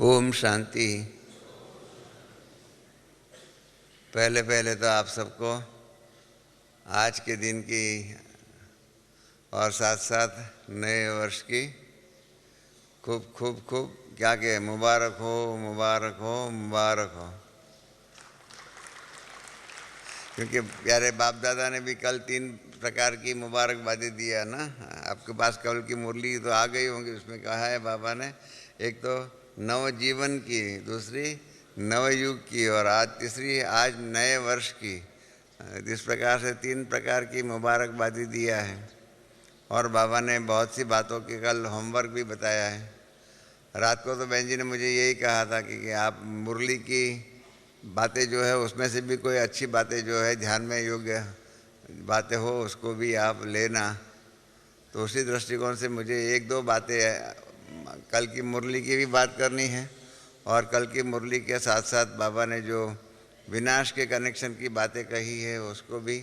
ओम शांति। पहले पहले तो आप सबको आज के दिन की और साथ साथ नए वर्ष की खूब खूब खूब क्या कहे, मुबारक हो, मुबारक हो, मुबारक हो। क्योंकि प्यारे बाप दादा ने भी कल 3 प्रकार की मुबारकबादी दिया ना। आपके पास कल की मुरली तो आ गई होंगी, उसमें कहा है बाबा ने, एक तो नव जीवन की, दूसरी नवयुग की और आज तीसरी आज नए वर्ष की। इस प्रकार से 3 प्रकार की मुबारकबादी दिया है। और बाबा ने बहुत सी बातों के कल होमवर्क भी बताया है। रात को तो बहन जी ने मुझे यही कहा था कि आप मुरली की बातें जो है उसमें से भी कोई अच्छी बातें जो है ध्यान में योग्य बातें हो उसको भी आप लेना। तो उसी दृष्टिकोण से मुझे 1-2 बातें कल की मुरली की भी बात करनी है और कल की मुरली के साथ साथ बाबा ने जो विनाश के कनेक्शन की बातें कही है उसको भी,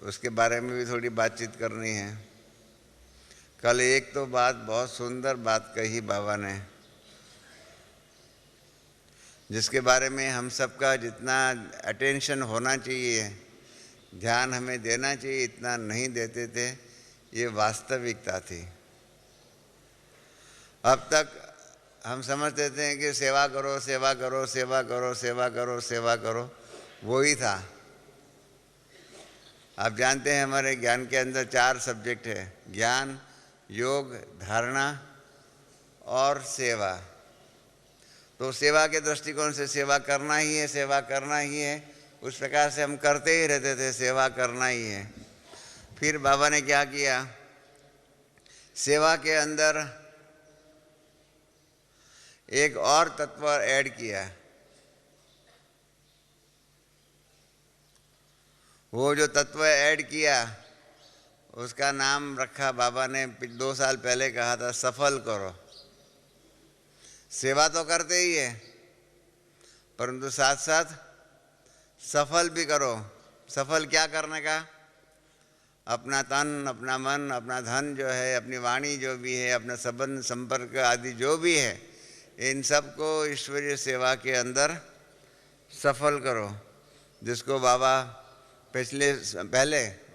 उसके बारे में भी थोड़ी बातचीत करनी है। कल एक तो बात बहुत सुंदर बात कही बाबा ने, जिसके बारे में हम सबका जितना अटेंशन होना चाहिए, ध्यान हमें देना चाहिए, इतना नहीं देते थे। ये वास्तविकता थी। अब तक हम समझते थे कि सेवा करो, सेवा करो, सेवा करो, सेवा करो, सेवा करो, वो ही था। आप जानते हैं हमारे ज्ञान के अंदर 4 सब्जेक्ट है, ज्ञान, योग, धारणा और सेवा। तो सेवा के दृष्टिकोण से सेवा करना ही है, सेवा करना ही है, उस प्रकार से हम करते ही रहते थे, सेवा करना ही है। फिर बाबा ने क्या किया, सेवा के अंदर एक और तत्व ऐड किया। वो जो तत्व ऐड किया उसका नाम रखा बाबा ने 2 साल पहले कहा था, सफल करो। सेवा तो करते ही है परंतु साथ साथ सफल भी करो। सफल क्या करने का, अपना तन, अपना मन, अपना धन जो है, अपनी वाणी जो भी है, अपना संबंध संपर्क आदि जो भी है, इन सब को ईश्वरीय सेवा के अंदर सफल करो। जिसको बाबा पहले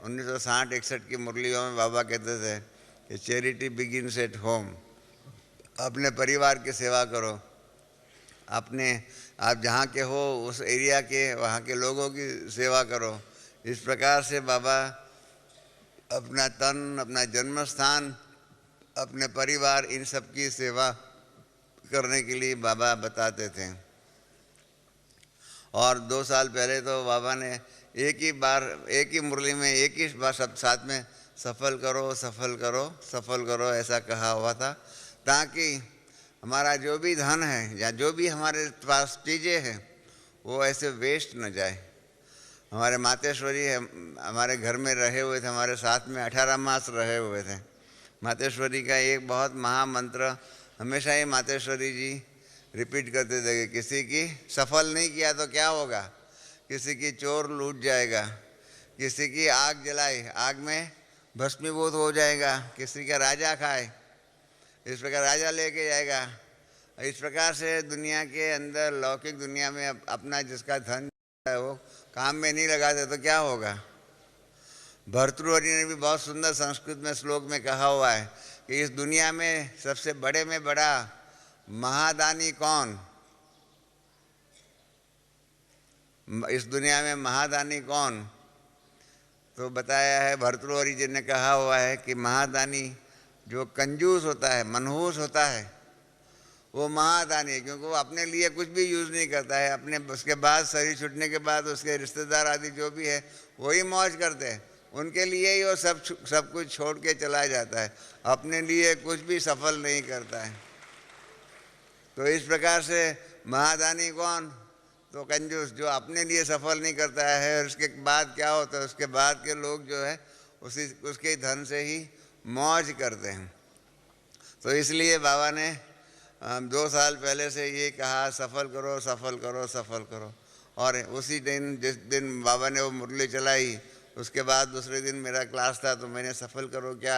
1960-61 की मुरलियों में बाबा कहते थे कि चैरिटी बिगिन्स एट होम। अपने परिवार की सेवा करो, अपने आप जहाँ के हो उस एरिया के वहाँ के लोगों की सेवा करो। इस प्रकार से बाबा अपना तन, अपना जन्म स्थान, अपने परिवार, इन सब की सेवा करने के लिए बाबा बताते थे। और 2 साल पहले तो बाबा ने एक ही मुरली में एक ही बार सब साथ में सफल करो, सफल करो, सफल करो ऐसा कहा हुआ था, ताकि हमारा जो भी धन है या जो भी हमारे पास चीज़ें हैं वो ऐसे वेस्ट न जाए। हमारे मातेश्वरी है, हमारे घर में रहे हुए थे, हमारे साथ में 18 मास रहे हुए थे। मातेश्वरी का एक बहुत महामंत्र हमेशा ही मातेश्वरी जी रिपीट करते थे कि किसी की सफल नहीं किया तो क्या होगा, किसी की चोर लूट जाएगा, किसी की आग जलाए आग में भस्मीभूत हो जाएगा, किसी का राजा खाए इस प्रकार राजा लेके जाएगा। इस प्रकार से दुनिया के अंदर लौकिक दुनिया में अपना जिसका धन है वो काम में नहीं लगाते तो क्या होगा। भर्तृहरि ने भी बहुत सुंदर संस्कृत में श्लोक में कहा हुआ है कि इस दुनिया में सबसे बड़े में बड़ा महादानी कौन, इस दुनिया में महादानी कौन, तो बताया है भर्तृहरि जी ने कहा हुआ है कि महादानी जो कंजूस होता है, मनहूस होता है, वो महादानी है, क्योंकि वो अपने लिए कुछ भी यूज़ नहीं करता है। अपने उसके बाद शरीर छूटने के बाद उसके रिश्तेदार आदि जो भी है वही मौज करते हैं, उनके लिए ही वो सब कुछ छोड़ के चला जाता है, अपने लिए कुछ भी सफल नहीं करता है। तो इस प्रकार से महादानी कौन, तो कंजूस जो अपने लिए सफल नहीं करता है। और उसके बाद क्या होता है, उसके बाद के लोग जो है उसके धन से ही मौज करते हैं। तो इसलिए बाबा ने 2 साल पहले से ये कहा, सफल करो, सफल करो, सफल करो। और उसी दिन जिस दिन बाबा ने वो मुरली चलाई उसके बाद दूसरे दिन मेरा क्लास था, तो मैंने सफल करो क्या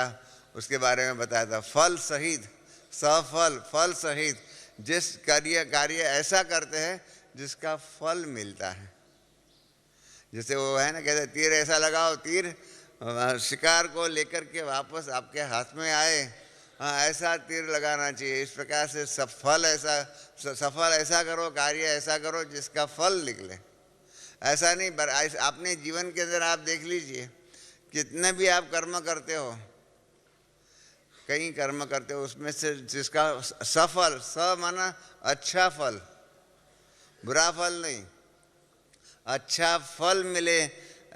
उसके बारे में बताया था। फल सहित, सफल, फल सहित, जिस कार्य ऐसा करते हैं जिसका फल मिलता है। जैसे वो है ना, कहते तीर ऐसा लगाओ, तीर शिकार को लेकर के वापस आपके हाथ में आए, हाँ ऐसा तीर लगाना चाहिए। इस प्रकार से सफल ऐसा करो, कार्य ऐसा करो जिसका फल निकले। ऐसा नहीं, अपने जीवन के अंदर आप देख लीजिए, कितने भी आप कर्म करते हो, कई कर्म करते हो, उसमें से जिसका सफल, माना अच्छा फल, बुरा फल नहीं, अच्छा फल मिले,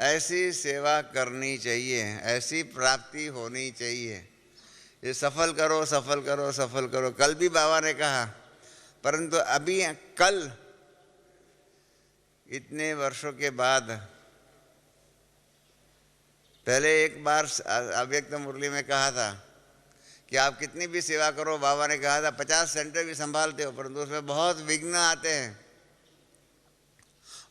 ऐसी सेवा करनी चाहिए, ऐसी प्राप्ति होनी चाहिए। ये सफल करो, सफल करो, सफल करो, कल भी बाबा ने कहा। परंतु अभी कल इतने वर्षों के बाद, पहले एक बार अव्यक्त मुरली में कहा था कि आप कितनी भी सेवा करो, बाबा ने कहा था 50 सेंटर भी संभालते हो, परंतु उसमें बहुत विघ्न आते हैं,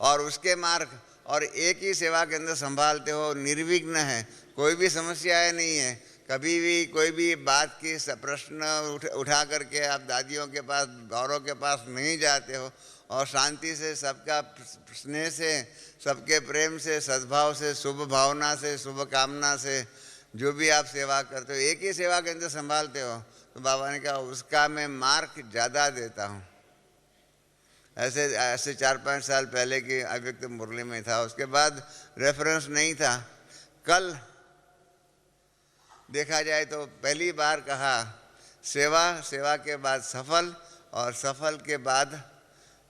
और उसके मार्ग और एक ही सेवा के अंदर संभालते हो, निर्विघ्न है, कोई भी समस्याएं नहीं है, कभी भी कोई भी बात की प्रश्न उठा करके आप दादियों के पास, गौरों के पास नहीं जाते हो, और शांति से, सबका स्नेह से, सबके प्रेम से, सद्भाव से, शुभ भावना से, शुभ कामना से जो भी आप सेवा करते हो, एक ही सेवा के अंदर संभालते हो, तो बाबा ने कहा उसका मैं मार्क ज़्यादा देता हूँ। ऐसे 4-5 साल पहले की अव्यक्त मुरली में था, उसके बाद रेफरेंस नहीं था। कल देखा जाए तो पहली बार कहा सेवा के बाद सफल, और सफल के बाद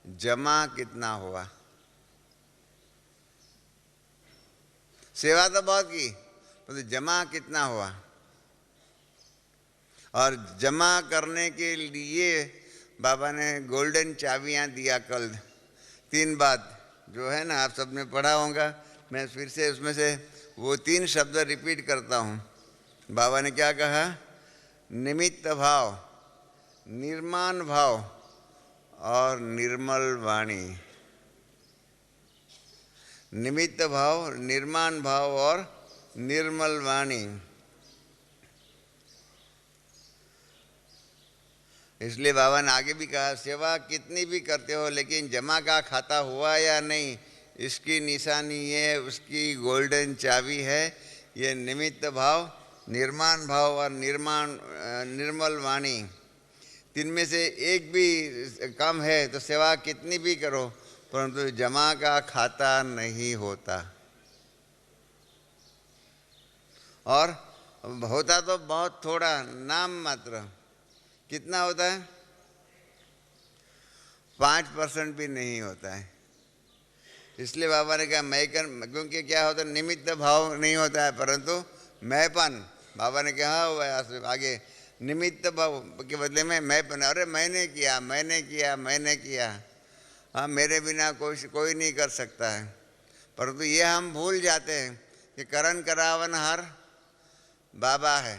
जमा कितना हुआ। सेवा तो बहुत की, तो जमा कितना हुआ। और जमा करने के लिए बाबा ने गोल्डन चाबियां दिया कल। 3 बात जो है ना, आप सबने पढ़ा होगा, मैं फिर से उसमें से वो 3 शब्द रिपीट करता हूँ। बाबा ने क्या कहा? निमित्त भाव, निर्माण भाव और निर्मल वाणी। निमित्त भाव, निर्माण भाव और निर्मल वाणी। इसलिए बाबा ने आगे भी कहा, सेवा कितनी भी करते हो लेकिन जमा का खाता हुआ या नहीं, इसकी निशानी ये उसकी गोल्डन चाबी है, ये निमित्त भाव, निर्माण भाव और निर्मल वाणी। 3 में से एक भी कम है तो सेवा कितनी भी करो परंतु जमा का खाता नहीं होता। और होता तो बहुत थोड़ा, नाम मात्र। कितना होता है? 5% भी नहीं होता है। इसलिए बाबा ने कहा क्योंकि क्या होता है, निमित्त भाव नहीं होता है परंतु मैंपन। बाबा ने कहा हुआ है आगे, निमित्त भाव के बदले में मैंपन। अरे मैंने किया, हाँ मेरे बिना कोई नहीं कर सकता है। परंतु ये हम भूल जाते हैं कि करण करावन हर बाबा है,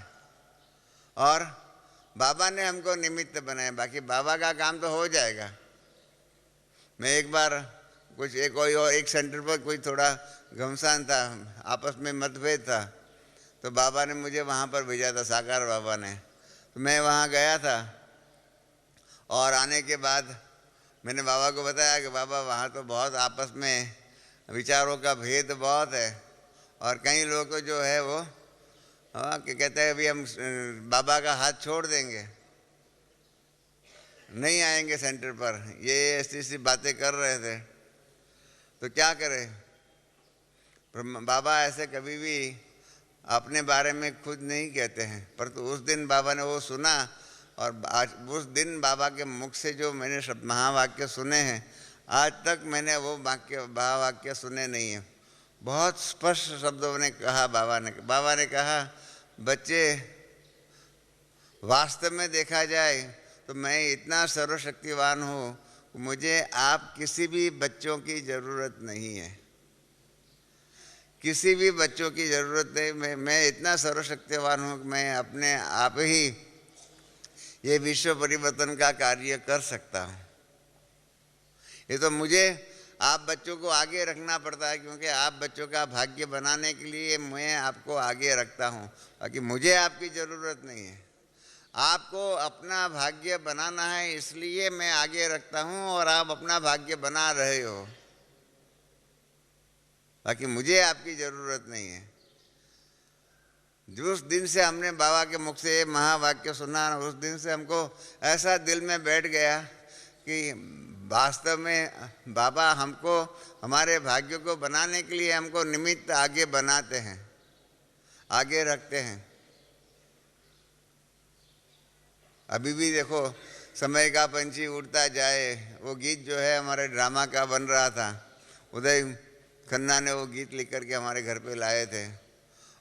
और बाबा ने हमको निमित्त बनाया, बाकी बाबा का काम तो हो जाएगा। मैं एक बार कोई और एक सेंटर पर कोई थोड़ा घमसान था, आपस में मतभेद था, तो बाबा ने मुझे वहाँ पर भेजा था, साकार बाबा ने। तो मैं वहाँ गया था और आने के बाद मैंने बाबा को बताया कि बाबा वहाँ तो बहुत आपस में विचारों का भेद बहुत है, और कई लोग तो जो है वो कि कहते हैं अभी हम बाबा का हाथ छोड़ देंगे, नहीं आएंगे सेंटर पर, ये ऐसी बातें कर रहे थे। तो क्या करें, बाबा ऐसे कभी भी अपने बारे में खुद नहीं कहते हैं, परंतु उस दिन बाबा ने वो सुना, और आज उस दिन बाबा के मुख से जो मैंने महावाक्य सुने हैं, आज तक मैंने वो महावाक्य सुने नहीं हैं। बहुत स्पष्ट शब्दों ने कहा बाबा ने कहा, बच्चे वास्तव में देखा जाए तो मैं इतना सर्वशक्तिवान हूँ, मुझे आप किसी भी बच्चों की ज़रूरत नहीं है, किसी भी बच्चों की ज़रूरत नहीं। मैं इतना सर्वशक्तिवान हूँ कि मैं अपने आप ही ये विश्व परिवर्तन का कार्य कर सकता हूँ। ये तो मुझे आप बच्चों को आगे रखना पड़ता है, क्योंकि आप बच्चों का भाग्य बनाने के लिए मैं आपको आगे रखता हूँ, बाकी मुझे आपकी ज़रूरत नहीं है। आपको अपना भाग्य बनाना है, इसलिए मैं आगे रखता हूँ और आप अपना भाग्य बना रहे हो, बाकी मुझे आपकी ज़रूरत नहीं है। जिस दिन से हमने बाबा के मुख से ये महावाक्य सुना, उस दिन से हमको ऐसा दिल में बैठ गया कि वास्तव में बाबा हमको हमारे भाग्य को बनाने के लिए हमको निमित्त आगे बनाते हैं, आगे रखते हैं। अभी भी देखो, समय का पंछी उड़ता जाए, वो गीत जो है हमारे ड्रामा का बन रहा था, उदय खन्ना ने वो गीत लिख करके हमारे घर पे लाए थे।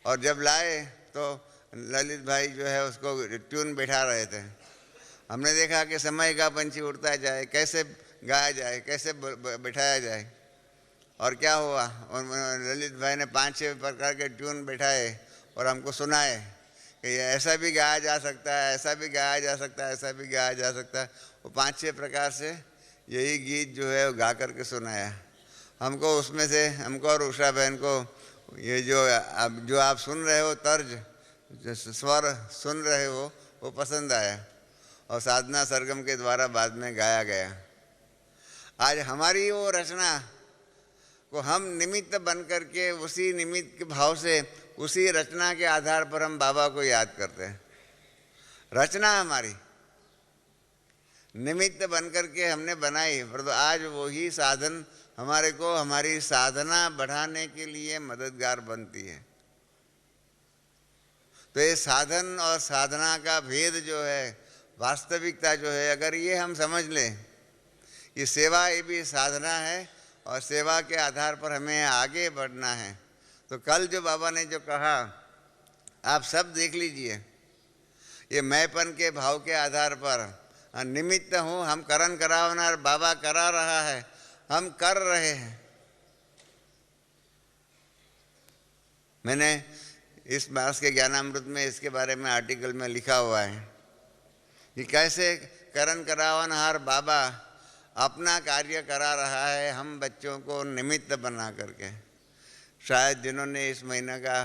और जब लाए तो ललित भाई जो है उसको ट्यून बैठा रहे थे। हमने देखा कि समय का पंछी उड़ता जाए, कैसे गाया जाए, कैसे बैठाया जाए। और क्या हुआ, और ललित भाई ने 5-6 प्रकार के ट्यून बैठाए और हमको सुनाए कि ऐसा भी गाया जा सकता है, ऐसा भी गाया जा सकता है, ऐसा भी गाया जा सकता है। वो 5-6 प्रकार से यही गीत जो है वो गा करके सुनाया हमको। उसमें से हमको और उषा बहन को ये जो आप सुन रहे हो तर्ज, जो स्वर सुन रहे हो, वो पसंद आया और साधना सरगम के द्वारा बाद में गाया गया। आज हमारी वो रचना को हम निमित्त बन करके उसी निमित्त के भाव से, उसी रचना के आधार पर हम बाबा को याद करते हैं। रचना हमारी निमित्त बन करके हमने बनाई, पर तो आज वही साधन हमारे को हमारी साधना बढ़ाने के लिए मददगार बनती है। तो ये साधन और साधना का भेद जो है, वास्तविकता जो है, अगर ये हम समझ लें कि सेवा ये भी साधना है और सेवा के आधार पर हमें आगे बढ़ना है, तो कल जो बाबा ने जो कहा आप सब देख लीजिए, ये मैंपन के भाव के आधार पर निमित्त हूँ, हम करन करावना, बाबा करा रहा है, हम कर रहे हैं। मैंने इस मास के ज्ञानामृत में इसके बारे में आर्टिकल में लिखा हुआ है कि कैसे करन करावनहार बाबा अपना कार्य करा रहा है, हम बच्चों को निमित्त बना करके। शायद जिन्होंने इस महीने का,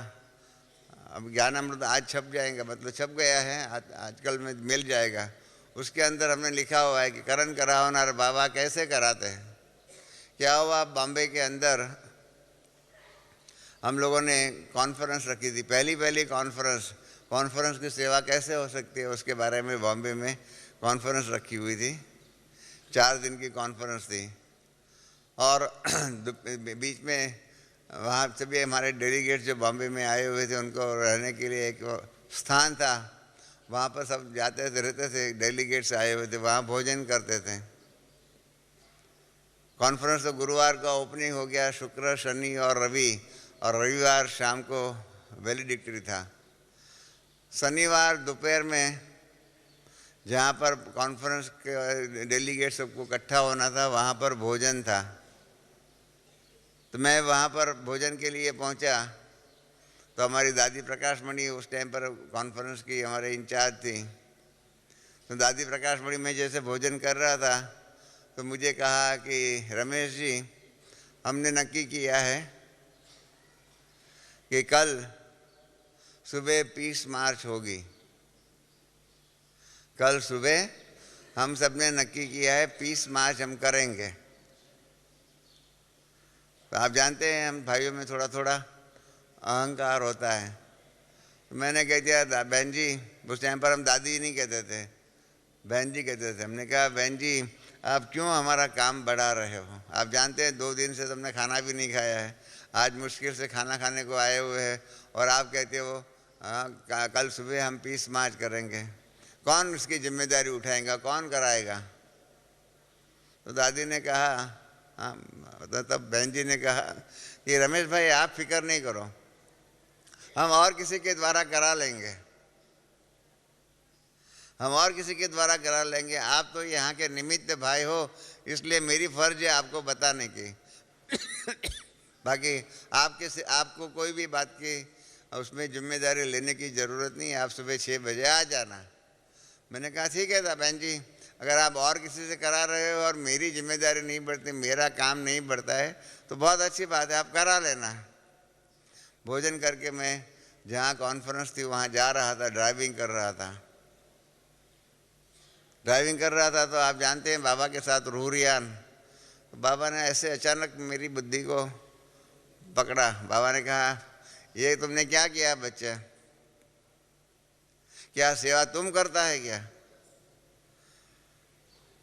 अब ज्ञानामृत आज छप जाएगा, मतलब छप गया है, आजकल में मिल जाएगा, उसके अंदर हमने लिखा हुआ है कि करन करावनहार बाबा कैसे कराते हैं। क्या हुआ, बॉम्बे के अंदर हम लोगों ने कॉन्फ्रेंस रखी थी, पहली कॉन्फ्रेंस की सेवा कैसे हो सकती है, उसके बारे में बॉम्बे में कॉन्फ्रेंस रखी हुई थी। 4 दिन की कॉन्फ्रेंस थी और बीच में वहाँ से भी हमारे डेलीगेट्स जो बॉम्बे में आए हुए थे, उनको रहने के लिए एक स्थान था, वहाँ पर सब जाते थे, रहते थे, डेलीगेट्स आए हुए थे, वहाँ भोजन करते थे। कॉन्फ्रेंस तो गुरुवार का ओपनिंग हो गया, शुक्र, शनि और रवि, और रविवार शाम को वैलिडिक्टरी था। शनिवार दोपहर में जहाँ पर कॉन्फ्रेंस के डेलीगेट सबको इकट्ठा होना था, वहाँ पर भोजन था। तो मैं वहाँ पर भोजन के लिए पहुँचा, तो हमारी दादी प्रकाश मणि उस टाइम पर कॉन्फ्रेंस की हमारे इंचार्ज थी। तो दादी प्रकाश मणि में जैसे भोजन कर रहा था, तो मुझे कहा कि रमेश जी, हमने नक्की किया है कि कल सुबह 20 मार्च होगी। कल सुबह हम सब ने नक्की किया है 20 मार्च हम करेंगे। तो आप जानते हैं हम भाइयों में थोड़ा थोड़ा अहंकार होता है। तो मैंने कह दिया, बहन जी, उस टाइम पर हम दादी नहीं कहते थे, बहन जी कहते थे। हमने कहा, बहन जी आप क्यों हमारा काम बढ़ा रहे हो? आप जानते हैं 2 दिन से तुमने खाना भी नहीं खाया है, आज मुश्किल से खाना खाने को आए हुए हैं और आप कहते हो कल सुबह हम 20 मार्च करेंगे। कौन इसकी जिम्मेदारी उठाएगा, कौन कराएगा? तो दादी ने कहा, हाँ, तब बहन जी ने कहा कि रमेश भाई आप फिक्र नहीं करो, हम और किसी के द्वारा करा लेंगे, हम और किसी के द्वारा करा लेंगे। आप तो यहाँ के निमित्त भाई हो, इसलिए मेरी फर्ज है आपको बताने की। बाकी आपको कोई भी बात की उसमें जिम्मेदारी लेने की ज़रूरत नहीं है, आप सुबह 6 बजे आ जाना। मैंने कहा ठीक है था बहन जी, अगर आप और किसी से करा रहे हो और मेरी जिम्मेदारी नहीं बढ़ती, मेरा काम नहीं बढ़ता है, तो बहुत अच्छी बात है, आप करा लेना। भोजन करके मैं जहाँ कॉन्फ्रेंस थी वहाँ जा रहा था, ड्राइविंग कर रहा था। ड्राइविंग कर रहा था तो आप जानते हैं बाबा के साथ रूरियान। तो बाबा ने ऐसे अचानक मेरी बुद्धि को पकड़ा। बाबा ने कहा, ये तुमने क्या किया बच्चा? क्या सेवा तुम करता है क्या?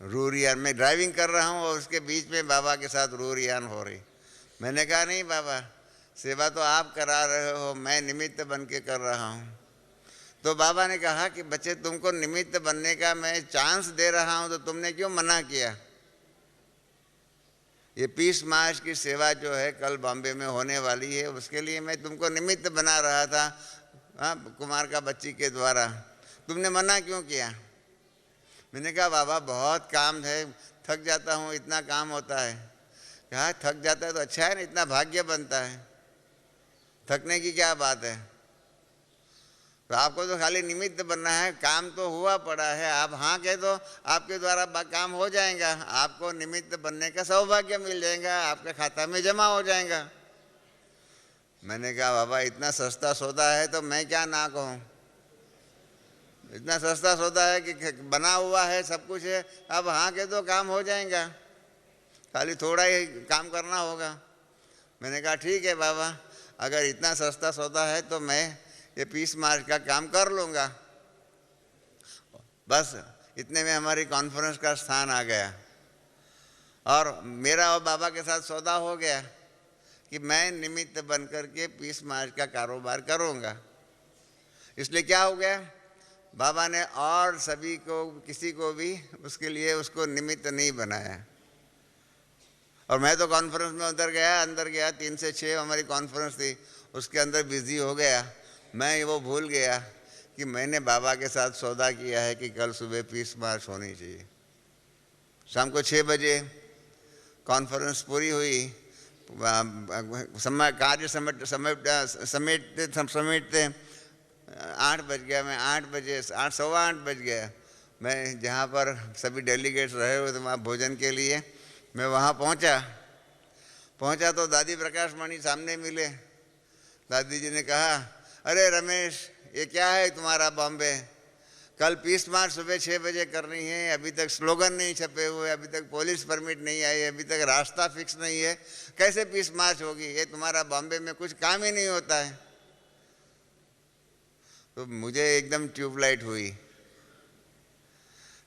रूरियान, मैं ड्राइविंग कर रहा हूँ और उसके बीच में बाबा के साथ रूरियान हो रही। मैंने कहा, नहीं बाबा, सेवा तो आप करा रहे हो, मैं निमित्त बन के कर रहा हूँ। तो बाबा ने कहा कि बच्चे, तुमको निमित्त बनने का मैं चांस दे रहा हूँ तो तुमने क्यों मना किया? ये पीस मार्च की सेवा जो है कल बॉम्बे में होने वाली है, उसके लिए मैं तुमको निमित्त बना रहा था, कुमार का बच्ची के द्वारा। तुमने मना क्यों किया? मैंने कहा, बाबा बहुत काम है, थक जाता हूँ, इतना काम होता है। कहा, थक जाता है तो अच्छा है ना, इतना भाग्य बनता है, थकने की क्या बात है? तो आपको तो खाली निमित्त बनना है, काम तो हुआ पड़ा है, आप हाँ कह दो, आपके द्वारा काम हो जाएगा, आपको निमित्त बनने का सौभाग्य मिल जाएगा, आपके खाता में जमा हो जाएगा। मैंने कहा, बाबा इतना सस्ता सौदा है तो मैं क्या ना कहूँ? इतना सस्ता सौदा है कि बना हुआ है, सब कुछ है, अब हाँ कह दो, काम हो जाएगा, खाली थोड़ा ही काम करना होगा। मैंने कहा, ठीक है बाबा, अगर इतना सस्ता सौदा है तो मैं ये पीस मार्च का काम कर लूँगा। बस इतने में हमारी कॉन्फ्रेंस का स्थान आ गया और मेरा और बाबा के साथ सौदा हो गया कि मैं निमित्त बन कर के पीस मार्च का कारोबार करूँगा। इसलिए क्या हो गया, बाबा ने और सभी को, किसी को भी उसके लिए उसको निमित्त नहीं बनाया। और मैं तो कॉन्फ्रेंस में अंदर गया 3 से 6 हमारी कॉन्फ्रेंस थी, उसके अंदर बिजी हो गया। मैं वो भूल गया कि मैंने बाबा के साथ सौदा किया है कि कल सुबह पीस मार्च होनी चाहिए। शाम को 6 बजे कॉन्फ्रेंस पूरी हुई, कार्य समेटते 8 बज गया। मैं 8 बजे 8:15 बज गया। मैं जहाँ पर सभी डेलीगेट्स रहे हुए थे वहाँ भोजन के लिए मैं वहाँ पहुँचा तो दादी प्रकाश मणि सामने मिले। दादी जी ने कहा, अरे रमेश, ये क्या है तुम्हारा बॉम्बे? कल पीस मार्च सुबह 6 बजे करनी है, अभी तक स्लोगन नहीं छपे हुए, अभी तक पुलिस परमिट नहीं आई, अभी तक रास्ता फिक्स नहीं है, कैसे पीस मार्च होगी? ये तुम्हारा बॉम्बे में कुछ काम ही नहीं होता है। तो मुझे एकदम ट्यूबलाइट हुई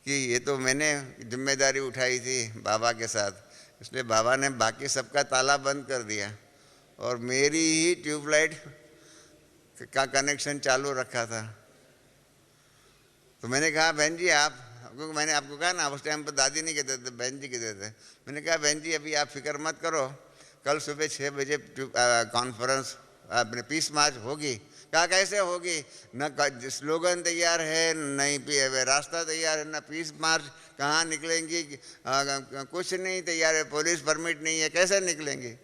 कि ये तो मैंने जिम्मेदारी उठाई थी बाबा के साथ, इसलिए बाबा ने बाकी सबका ताला बंद कर दिया और मेरी ही ट्यूबलाइट का कनेक्शन चालू रखा था। तो मैंने कहा, बहन जी मैंने आपको कहा ना, उस टाइम पर दादी नहीं कहते थे, बहन जी कहते थे। मैंने कहा, बहन जी अभी आप फिक्र मत करो, कल सुबह 6 बजे कॉन्फ्रेंस अपने पीस मार्च होगी। कहा, कैसे होगी? न स्लोगन तैयार है, नहीं रास्ता तैयार है, न पीस मार्च कहाँ निकलेंगी, कुछ नहीं तैयार है, पुलिस परमिट नहीं है, कैसे निकलेंगी?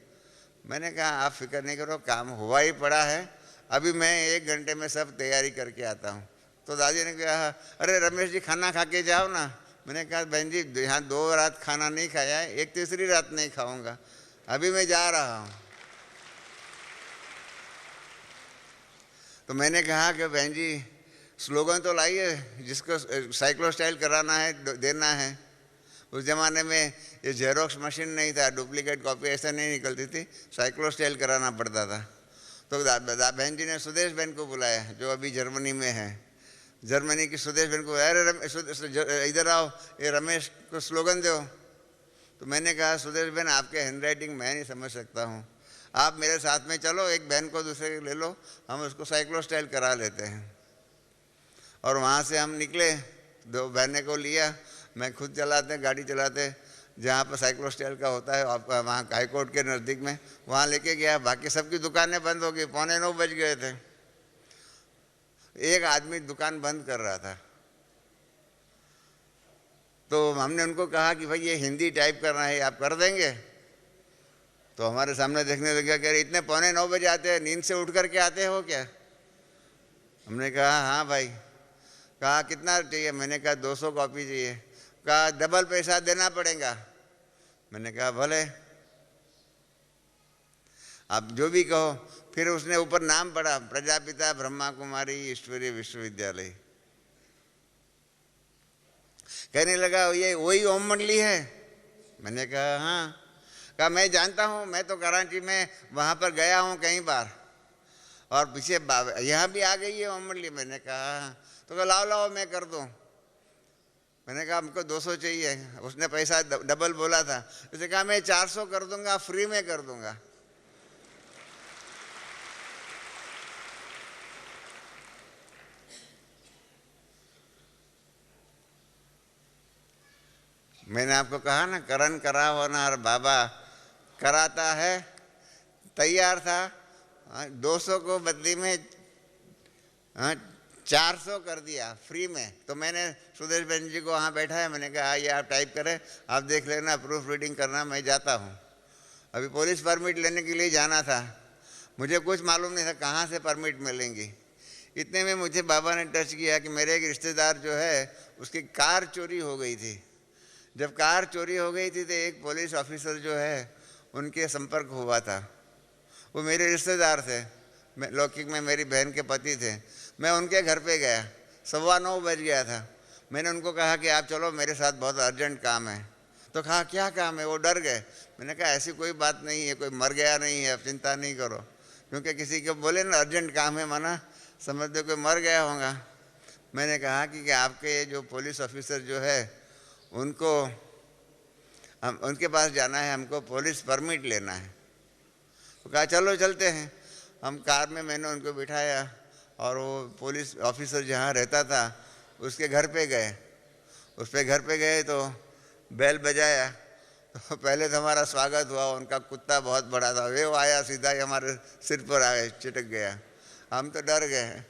मैंने कहा, आप फिक्र नहीं करो, काम हुआ ही पड़ा है, अभी मैं 1 घंटे में सब तैयारी करके आता हूँ। तो दादी ने कहा, अरे रमेश जी खाना खा के जाओ ना। मैंने कहा, बहन जी यहाँ 2 रात खाना नहीं खाया है, एक तीसरी रात नहीं खाऊंगा, अभी मैं जा रहा हूँ। तो मैंने कहा कि बहन जी स्लोगन तो लाइए, जिसको साइक्लो स्टाइल कराना है देना है। उस ज़माने में ये जेरोक्स मशीन नहीं था, डुप्लीकेट कॉपी ऐसा नहीं निकलती थी, साइक्लो स्टाइल कराना पड़ता था। तो बहन जी ने सुदेश बहन को बुलाया जो अभी जर्मनी में है। जर्मनी की सुदेश बहन को, अरे इधर आओ, ये रमेश को स्लोगन दो। तो मैंने कहा, सुदेश बहन आपके हैंडराइटिंग मैं नहीं समझ सकता हूँ, आप मेरे साथ में चलो, एक बहन को दूसरे ले लो, हम उसको साइक्लो स्टाइल करा लेते हैं। और वहाँ से हम निकले, 2 बहने को लिया, मैं खुद गाड़ी चलाते जहाँ पर साइक्लो स्टाइल का होता है आपका, वहाँ हाई कोर्ट के नज़दीक में, वहाँ लेके गया। बाकी सबकी दुकानें बंद हो गई, 8:45 बज गए थे। एक आदमी दुकान बंद कर रहा था, तो हमने उनको कहा कि भाई ये हिंदी टाइप करना है, आप कर देंगे? तो हमारे सामने देखने लगा कि इतने 8:45 बजे आते हैं, नींद से उठ करके आते हो क्या? हमने कहा, हाँ भाई। कहा, कितना चाहिए? मैंने कहा, 200 कॉपी चाहिए। कहा, डबल पैसा देना पड़ेगा। मैंने कहा, भले, आप जो भी कहो। फिर उसने ऊपर नाम पढ़ा, प्रजापिता ब्रह्मा कुमारी ईश्वरीय विश्वविद्यालय। कहने लगा ये वही ओम मंडली है? मैंने कहा हाँ। कहा मैं जानता हूँ, मैं तो कराची में वहाँ पर गया हूँ कई बार, और पीछे यहाँ भी आ गई है ओम मंडली। मैंने कहा हाँ। तो कहा लाओ लाओ मैं कर दूँ। मैंने कहा हमको 200 चाहिए। उसने पैसा डबल बोला था। उसने कहा मैं 400 कर दूंगा, फ्री में कर दूंगा। मैंने आपको कहा ना, करन करावनार बाबा कराता है। तैयार था, 200 को बदली में 400 कर दिया फ्री में। तो मैंने सुदेश बहन जी को वहाँ बैठा है, मैंने कहा ये आप टाइप करें, आप देख लेना, प्रूफ रीडिंग करना, मैं जाता हूँ। अभी पुलिस परमिट लेने के लिए जाना था, मुझे कुछ मालूम नहीं था कहाँ से परमिट मिलेंगी। इतने में मुझे बाबा ने टच किया कि मेरे एक रिश्तेदार जो है उसकी कार चोरी हो गई थी। जब कार चोरी हो गई थी तो एक पुलिस ऑफिसर जो है उनके संपर्क हुआ था। वो मेरे रिश्तेदार थे, लौकिक में मेरी बहन के पति थे। मैं उनके घर पे गया, 9:15 बज गया था। मैंने उनको कहा कि आप चलो मेरे साथ, बहुत अर्जेंट काम है। तो कहा क्या काम है? वो डर गए। मैंने कहा ऐसी कोई बात नहीं है, कोई मर गया नहीं है, आप चिंता नहीं करो। क्योंकि किसी को बोले ना अर्जेंट काम है, माना समझ दो कोई मर गया होगा। मैंने कहा कि आपके ये जो पुलिस ऑफिसर जो है उनको हम उनके पास जाना है, हमको पुलिस परमिट लेना है। तो कहा चलो चलते हैं। हम कार में मैंने उनको बिठाया और वो पुलिस ऑफिसर जहाँ रहता था उसके घर पे गए। उस पे घर पे गए तो बेल बजाया। तो पहले तो हमारा स्वागत हुआ, उनका कुत्ता बहुत बड़ा था, वो आया सीधा ही हमारे सिर पर आया, चिटक गया। हम तो डर गए,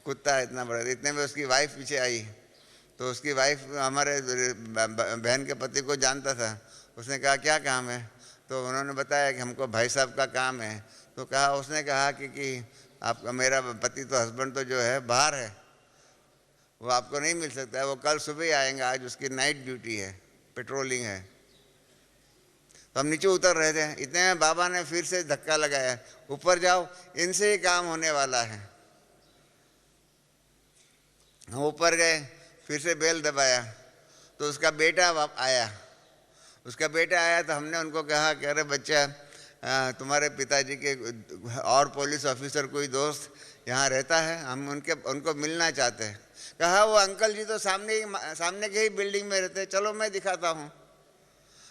कुत्ता इतना बड़ा। इतने में उसकी वाइफ पीछे आई। तो उसकी वाइफ हमारे बहन के पति को जानता था। उसने कहा क्या काम है? तो उन्होंने बताया कि हमको भाई साहब का काम है। तो कहा, उसने कहा कि आपका, मेरा पति तो हस्बैंड तो जो है बाहर है, वो आपको नहीं मिल सकता है, वो कल सुबह ही आएंगे, आज उसकी नाइट ड्यूटी है, पेट्रोलिंग है। तो हम नीचे उतर रहे थे, इतने में बाबा ने फिर से धक्का लगाया, ऊपर जाओ, इनसे ही काम होने वाला है। हम ऊपर गए, फिर से बेल दबाया तो उसका बेटा आया। उसका बेटा आया तो हमने उनको कहा कि अरे बच्चा, तुम्हारे पिताजी के और पुलिस ऑफिसर कोई दोस्त यहाँ रहता है, हम उनको मिलना चाहते हैं। कहा वो अंकल जी तो सामने के ही बिल्डिंग में रहते, चलो मैं दिखाता हूँ।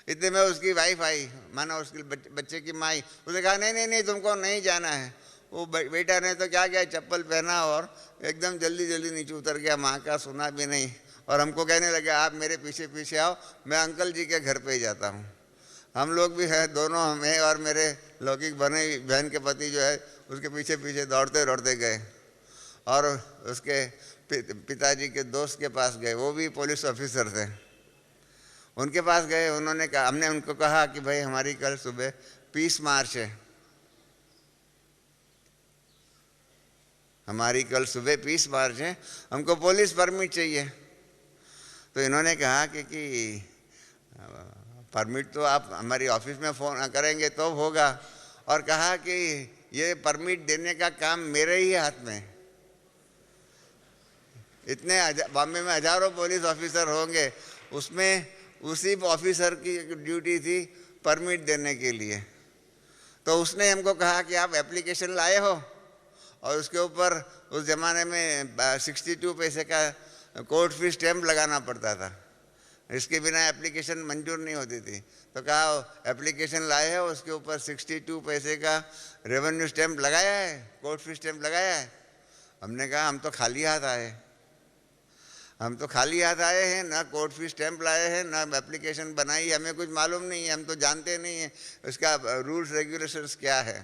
इतने में उसकी वाइफ आई, माना उसके बच्चे की माई। उसने कहा नहीं नहीं नहीं, तुमको नहीं जाना है। वो बेटा ने तो क्या किया, चप्पल पहना और एकदम जल्दी जल्दी नीचे उतर गया, माँ का सुना भी नहीं। और हमको कहने लगा आप मेरे पीछे पीछे आओ, मैं अंकल जी के घर पे ही जाता हूँ। हम लोग भी हैं दोनों, हमें और मेरे लौकिक बहन के पति जो है उसके पीछे पीछे दौड़ते दौड़ते गए और उसके पिताजी के दोस्त के पास गए। वो भी पुलिस ऑफिसर थे, उनके पास गए। उन्होंने कहा, हमने उनको कहा कि भाई हमारी कल सुबह पीस मार्च है, हमारी कल सुबह 20 मार्च है, हमको पुलिस परमिट चाहिए। तो इन्होंने कहा कि परमिट तो आप हमारी ऑफिस में फ़ोन करेंगे तो होगा, और कहा कि ये परमिट देने का काम मेरे ही हाथ में। इतने बॉम्बे में हजारों पुलिस ऑफिसर होंगे, उसमें उसी ऑफिसर की ड्यूटी थी परमिट देने के लिए। तो उसने हमको कहा कि आप एप्लीकेशन लाए हो, और उसके ऊपर उस ज़माने में 62 पैसे का कोर्ट फी स्टैम्प लगाना पड़ता था, इसके बिना एप्लीकेशन मंजूर नहीं होती थी। तो कहा एप्लीकेशन लाए हैं, उसके ऊपर 62 पैसे का रेवेन्यू स्टैम्प लगाया है, कोर्ट फी स्टैम्प लगाया है। हमने कहा हम तो खाली हाथ आए, हम तो खाली हाथ आए हैं, ना कोर्ट फी स्टैम्प लाए हैं, ना एप्लीकेशन बनाई, हमें कुछ मालूम नहीं है, हम तो जानते नहीं हैं उसका रूल्स रेगुलेशंस क्या है।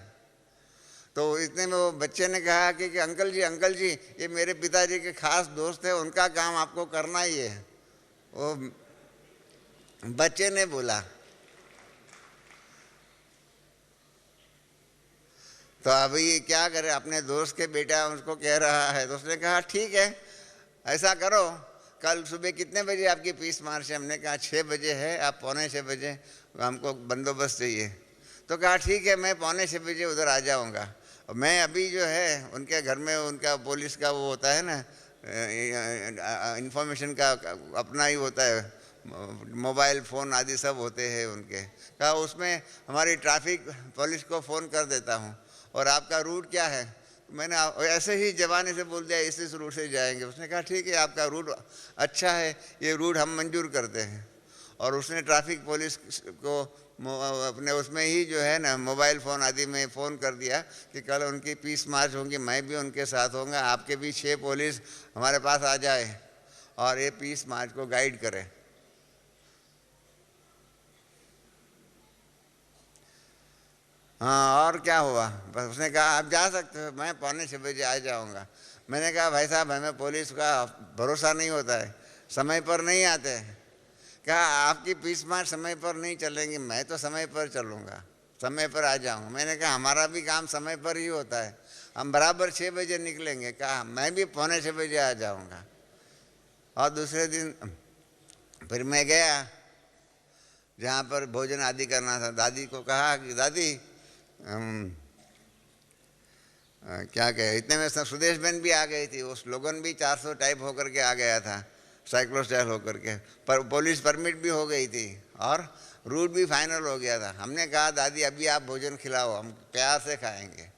तो इतने में वो बच्चे ने कहा कि अंकल जी ये मेरे पिताजी के खास दोस्त है, उनका काम आपको करना ही है। वो बच्चे ने बोला। तो अभी क्या करे, अपने दोस्त के बेटा उसको कह रहा है। तो उसने कहा ठीक है, ऐसा करो, कल सुबह कितने बजे आपकी 20 मार्च है? हमने कहा 6 बजे है, आप 5:45 बजे, हमको बंदोबस्त चाहिए। तो कहा ठीक है, मैं 5:45 बजे उधर आ जाऊँगा। मैं अभी जो है उनके घर में, उनका पुलिस का वो होता है ना इंफॉर्मेशन का अपना ही होता है, मोबाइल फ़ोन आदि सब होते हैं उनके। कहा उसमें हमारी ट्रैफिक पुलिस को फ़ोन कर देता हूँ, और आपका रूट क्या है? मैंने ऐसे ही जवानी से बोल दिया इस रूट से जाएंगे। उसने कहा ठीक है, आपका रूट अच्छा है, ये रूट हम मंजूर करते हैं। और उसने ट्रैफिक पुलिस को अपने उसमें ही जो है ना मोबाइल फ़ोन आदि में फ़ोन कर दिया कि कल उनकी पीस मार्च होंगी, मैं भी उनके साथ होऊंगा, आपके भी 6 पुलिस हमारे पास आ जाए और ये पीस मार्च को गाइड करें। हाँ, और क्या हुआ? बस उसने कहा आप जा सकते हो, मैं 5:45 आ जाऊंगा। मैंने कहा भाई साहब, हमें पुलिस का भरोसा नहीं होता है, समय पर नहीं आते हैं। कहा आपकी पीस मार समय पर नहीं चलेंगी, मैं तो समय पर चलूँगा, समय पर आ जाऊँगा। मैंने कहा हमारा भी काम समय पर ही होता है, हम बराबर 6 बजे निकलेंगे। कहा मैं भी 5:45 आ जाऊँगा। और दूसरे दिन फिर मैं गया जहाँ पर भोजन आदि करना था। दादी को कहा कि दादी क्या कहे, इतने में सुदेश बहन भी आ गई थी, वो स्लोगन भी 400 टाइप होकर के आ गया था, साइक्लो स्टाइल होकर के, पर पुलिस परमिट भी हो गई थी और रूट भी फाइनल हो गया था। हमने कहा दादी अभी आप भोजन खिलाओ, हम प्यार से खाएंगे।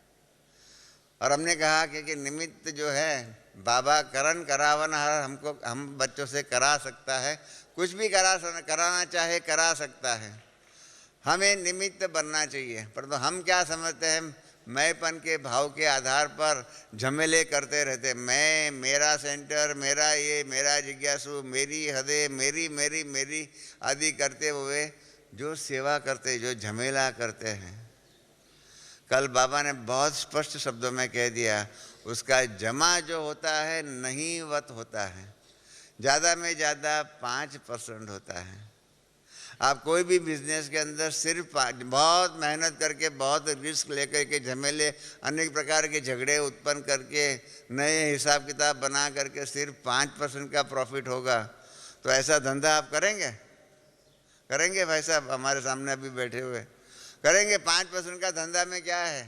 और हमने कहा कि निमित्त जो है बाबा करन करावन हर, हमको हम बच्चों से करा सकता है, कुछ भी कराना चाहे करा सकता है, हमें निमित्त बनना चाहिए। परंतु हम क्या समझते हैं, मैंपन के भाव के आधार पर झमेले करते रहते, मैं, मेरा सेंटर, मेरा ये, मेरा जिज्ञासु, मेरी हदें, मेरी मेरी मेरी आदि करते हुए जो सेवा करते, जो झमेला करते हैं, कल बाबा ने बहुत स्पष्ट शब्दों में कह दिया, उसका जमा जो होता है नहीं वत होता है, ज़्यादा में ज़्यादा 5% होता है। आप कोई भी बिजनेस के अंदर सिर्फ बहुत मेहनत करके, बहुत रिस्क लेकर के, झमेले, अनेक प्रकार के झगड़े उत्पन्न करके, नए हिसाब किताब बना करके सिर्फ 5% का प्रॉफिट होगा, तो ऐसा धंधा आप करेंगे? करेंगे भाई साहब? हमारे सामने अभी बैठे हुए करेंगे? 5% का धंधा में क्या है?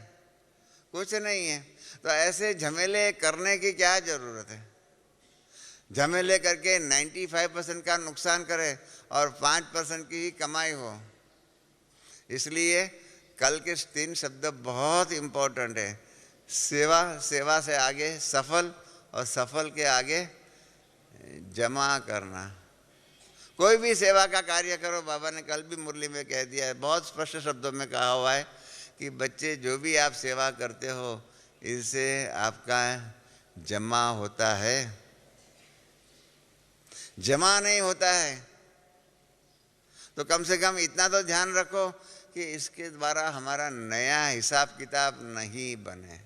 कुछ नहीं है। तो ऐसे झमेले करने की क्या ज़रूरत है? झमेले करके 95% का नुकसान करे और 5% की ही कमाई हो। इसलिए कल के 3 शब्द बहुत इम्पोर्टेंट है। सेवा, सेवा से आगे सफल, और सफल के आगे जमा करना। कोई भी सेवा का कार्य करो, बाबा ने कल भी मुरली में कह दिया है, बहुत स्पष्ट शब्दों में कहा हुआ है कि बच्चे जो भी आप सेवा करते हो, इससे आपका जमा होता है, जमा नहीं होता है। तो कम से कम इतना तो ध्यान रखो कि इसके द्वारा हमारा नया हिसाब किताब नहीं बने।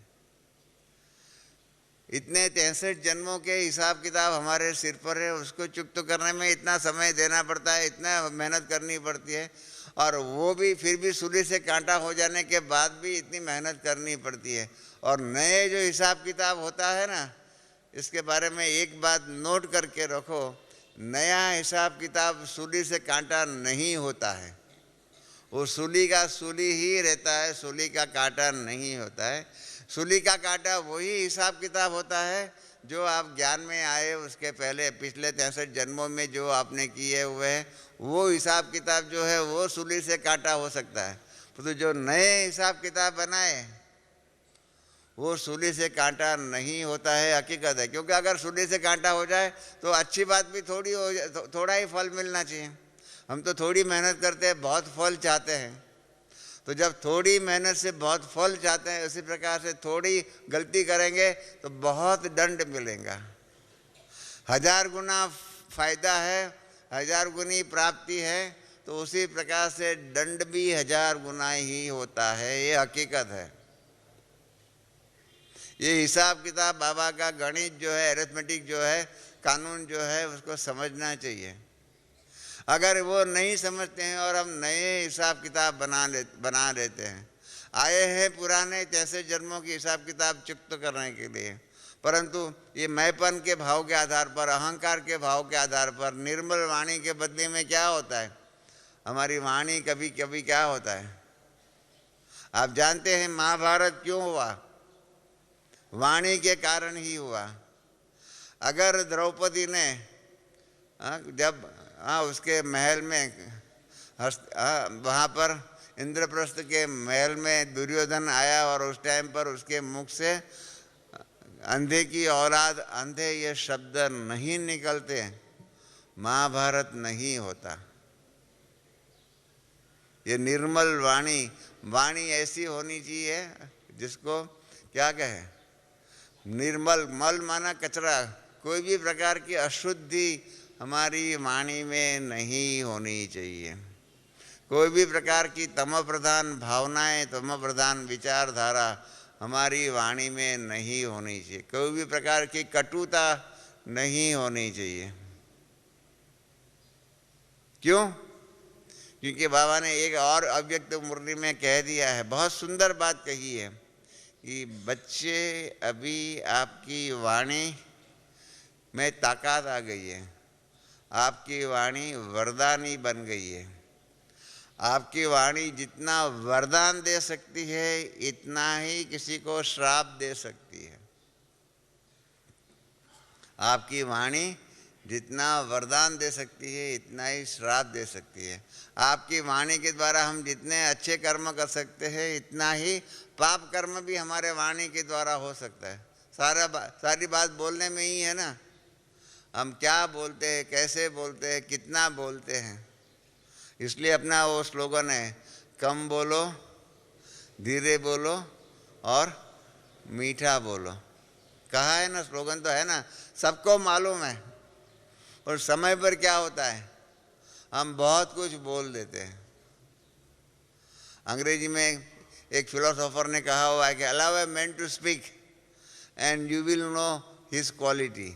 इतने 63 जन्मों के हिसाब किताब हमारे सिर पर है, उसको चुकता करने में इतना समय देना पड़ता है, इतना मेहनत करनी पड़ती है, और वो भी फिर भी सूली से कांटा हो जाने के बाद भी इतनी मेहनत करनी पड़ती है। और नए जो हिसाब किताब होता है ना, इसके बारे में एक बात नोट करके रखो, नया हिसाब किताब सूली से कांटा नहीं होता है, वो सूली का सूली ही रहता है, सूली का कांटा नहीं होता है। सूली का कांटा वही हिसाब किताब होता है जो आप ज्ञान में आए उसके पहले पिछले 63 जन्मों में जो आपने किए हुए हैं, वो हिसाब किताब जो है वो सूली से कांटा हो सकता है। तो जो नए हिसाब किताब बनाए वो सूली से कांटा नहीं होता है, हकीकत है। क्योंकि अगर सूली से कांटा हो जाए तो अच्छी बात भी थोड़ी हो जाए, थोड़ा ही फल मिलना चाहिए। हम तो थोड़ी मेहनत करते हैं, बहुत फल चाहते हैं। तो जब थोड़ी मेहनत से बहुत फल चाहते हैं, उसी प्रकार से थोड़ी गलती करेंगे तो बहुत दंड मिलेगा। 1000 गुना फायदा है, 1000 गुनी प्राप्ति है, तो उसी प्रकार से दंड भी 1000 गुना ही होता है, ये हकीकत है। ये हिसाब किताब बाबा का गणित जो है, अरिथमेटिक जो है, कानून जो है, उसको समझना चाहिए। अगर वो नहीं समझते हैं और हम नए हिसाब किताब बना लेते हैं, आए हैं पुराने 63 जन्मों की हिसाब किताब चुक्त करने के लिए, परंतु ये मैंपन के भाव के आधार पर, अहंकार के भाव के आधार पर, निर्मल वाणी के बदले में क्या होता है, हमारी वाणी कभी कभी क्या होता है। आप जानते हैं महाभारत क्यों हुआ? वाणी के कारण ही हुआ। अगर द्रौपदी ने जब उसके महल में वहाँ पर इंद्रप्रस्थ के महल में दुर्योधन आया और उस टाइम पर उसके मुख से अंधे की औलाद अंधे ये शब्द नहीं निकलते, महाभारत नहीं होता। ये निर्मल वाणी, वाणी ऐसी होनी चाहिए जिसको क्या कहे, निर्मल, मल माना कचरा, कोई भी प्रकार की अशुद्धि हमारी वाणी में नहीं होनी चाहिए। कोई भी प्रकार की तम प्रधान भावनाएं, तम प्रधान विचारधारा हमारी वाणी में नहीं होनी चाहिए। कोई भी प्रकार की कटुता नहीं होनी चाहिए। क्यों? क्योंकि बाबा ने एक और अव्यक्त मुरली में कह दिया है, बहुत सुंदर बात कही है कि बच्चे अभी आपकी वाणी में ताकत आ गई है, आपकी वाणी वरदानी बन गई है। आपकी वाणी जितना वरदान दे सकती है इतना ही किसी को श्राप दे सकती है। आपकी वाणी जितना वरदान दे सकती है इतना ही श्राप दे सकती है। आपकी वाणी के द्वारा हम जितने अच्छे कर्म कर सकते हैं इतना ही पाप कर्म भी हमारे वाणी के द्वारा हो सकता है। सारी बात बोलने में ही है ना, हम क्या बोलते हैं, कैसे बोलते हैं, कितना बोलते हैं। इसलिए अपना वो स्लोगन है, कम बोलो, धीरे बोलो और मीठा बोलो। कहा है ना, स्लोगन तो है ना, सबको मालूम है। और समय पर क्या होता है, हम बहुत कुछ बोल देते हैं। अंग्रेजी में एक फिलोसोफर ने कहा हुआ है कि allow a man to speak and you will know his quality.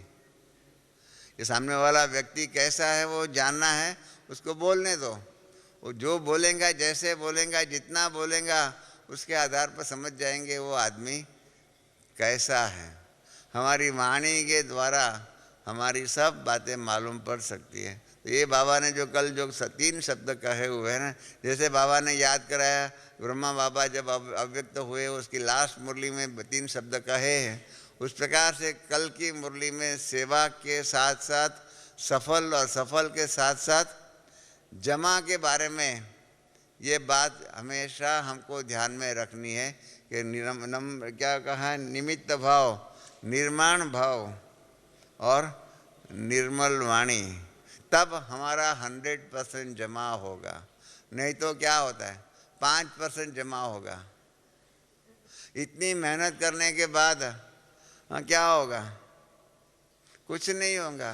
ये सामने वाला व्यक्ति कैसा है वो जानना है, उसको बोलने दो। वो जो बोलेगा, जैसे बोलेगा, जितना बोलेगा, उसके आधार पर समझ जाएंगे वो आदमी कैसा है। हमारी वाणी के द्वारा हमारी सब बातें मालूम पड़ सकती है। तो ये बाबा ने जो कल जो 3 शब्द कहे हुए हैं ना, जैसे बाबा ने याद कराया ब्रह्मा बाबा जब अव्यक्त हुए उसकी लास्ट मुरली में 3 शब्द कहे हैं, उस प्रकार से कल की मुरली में सेवा के साथ साथ सफल और सफल के साथ साथ जमा के बारे में ये बात हमेशा हमको ध्यान में रखनी है कि क्या कहा, निमित्त भाव, निर्माण भाव और निर्मल वाणी, तब हमारा 100% जमा होगा। नहीं तो क्या होता है, 5% जमा होगा। इतनी मेहनत करने के बाद क्या होगा, कुछ नहीं होगा।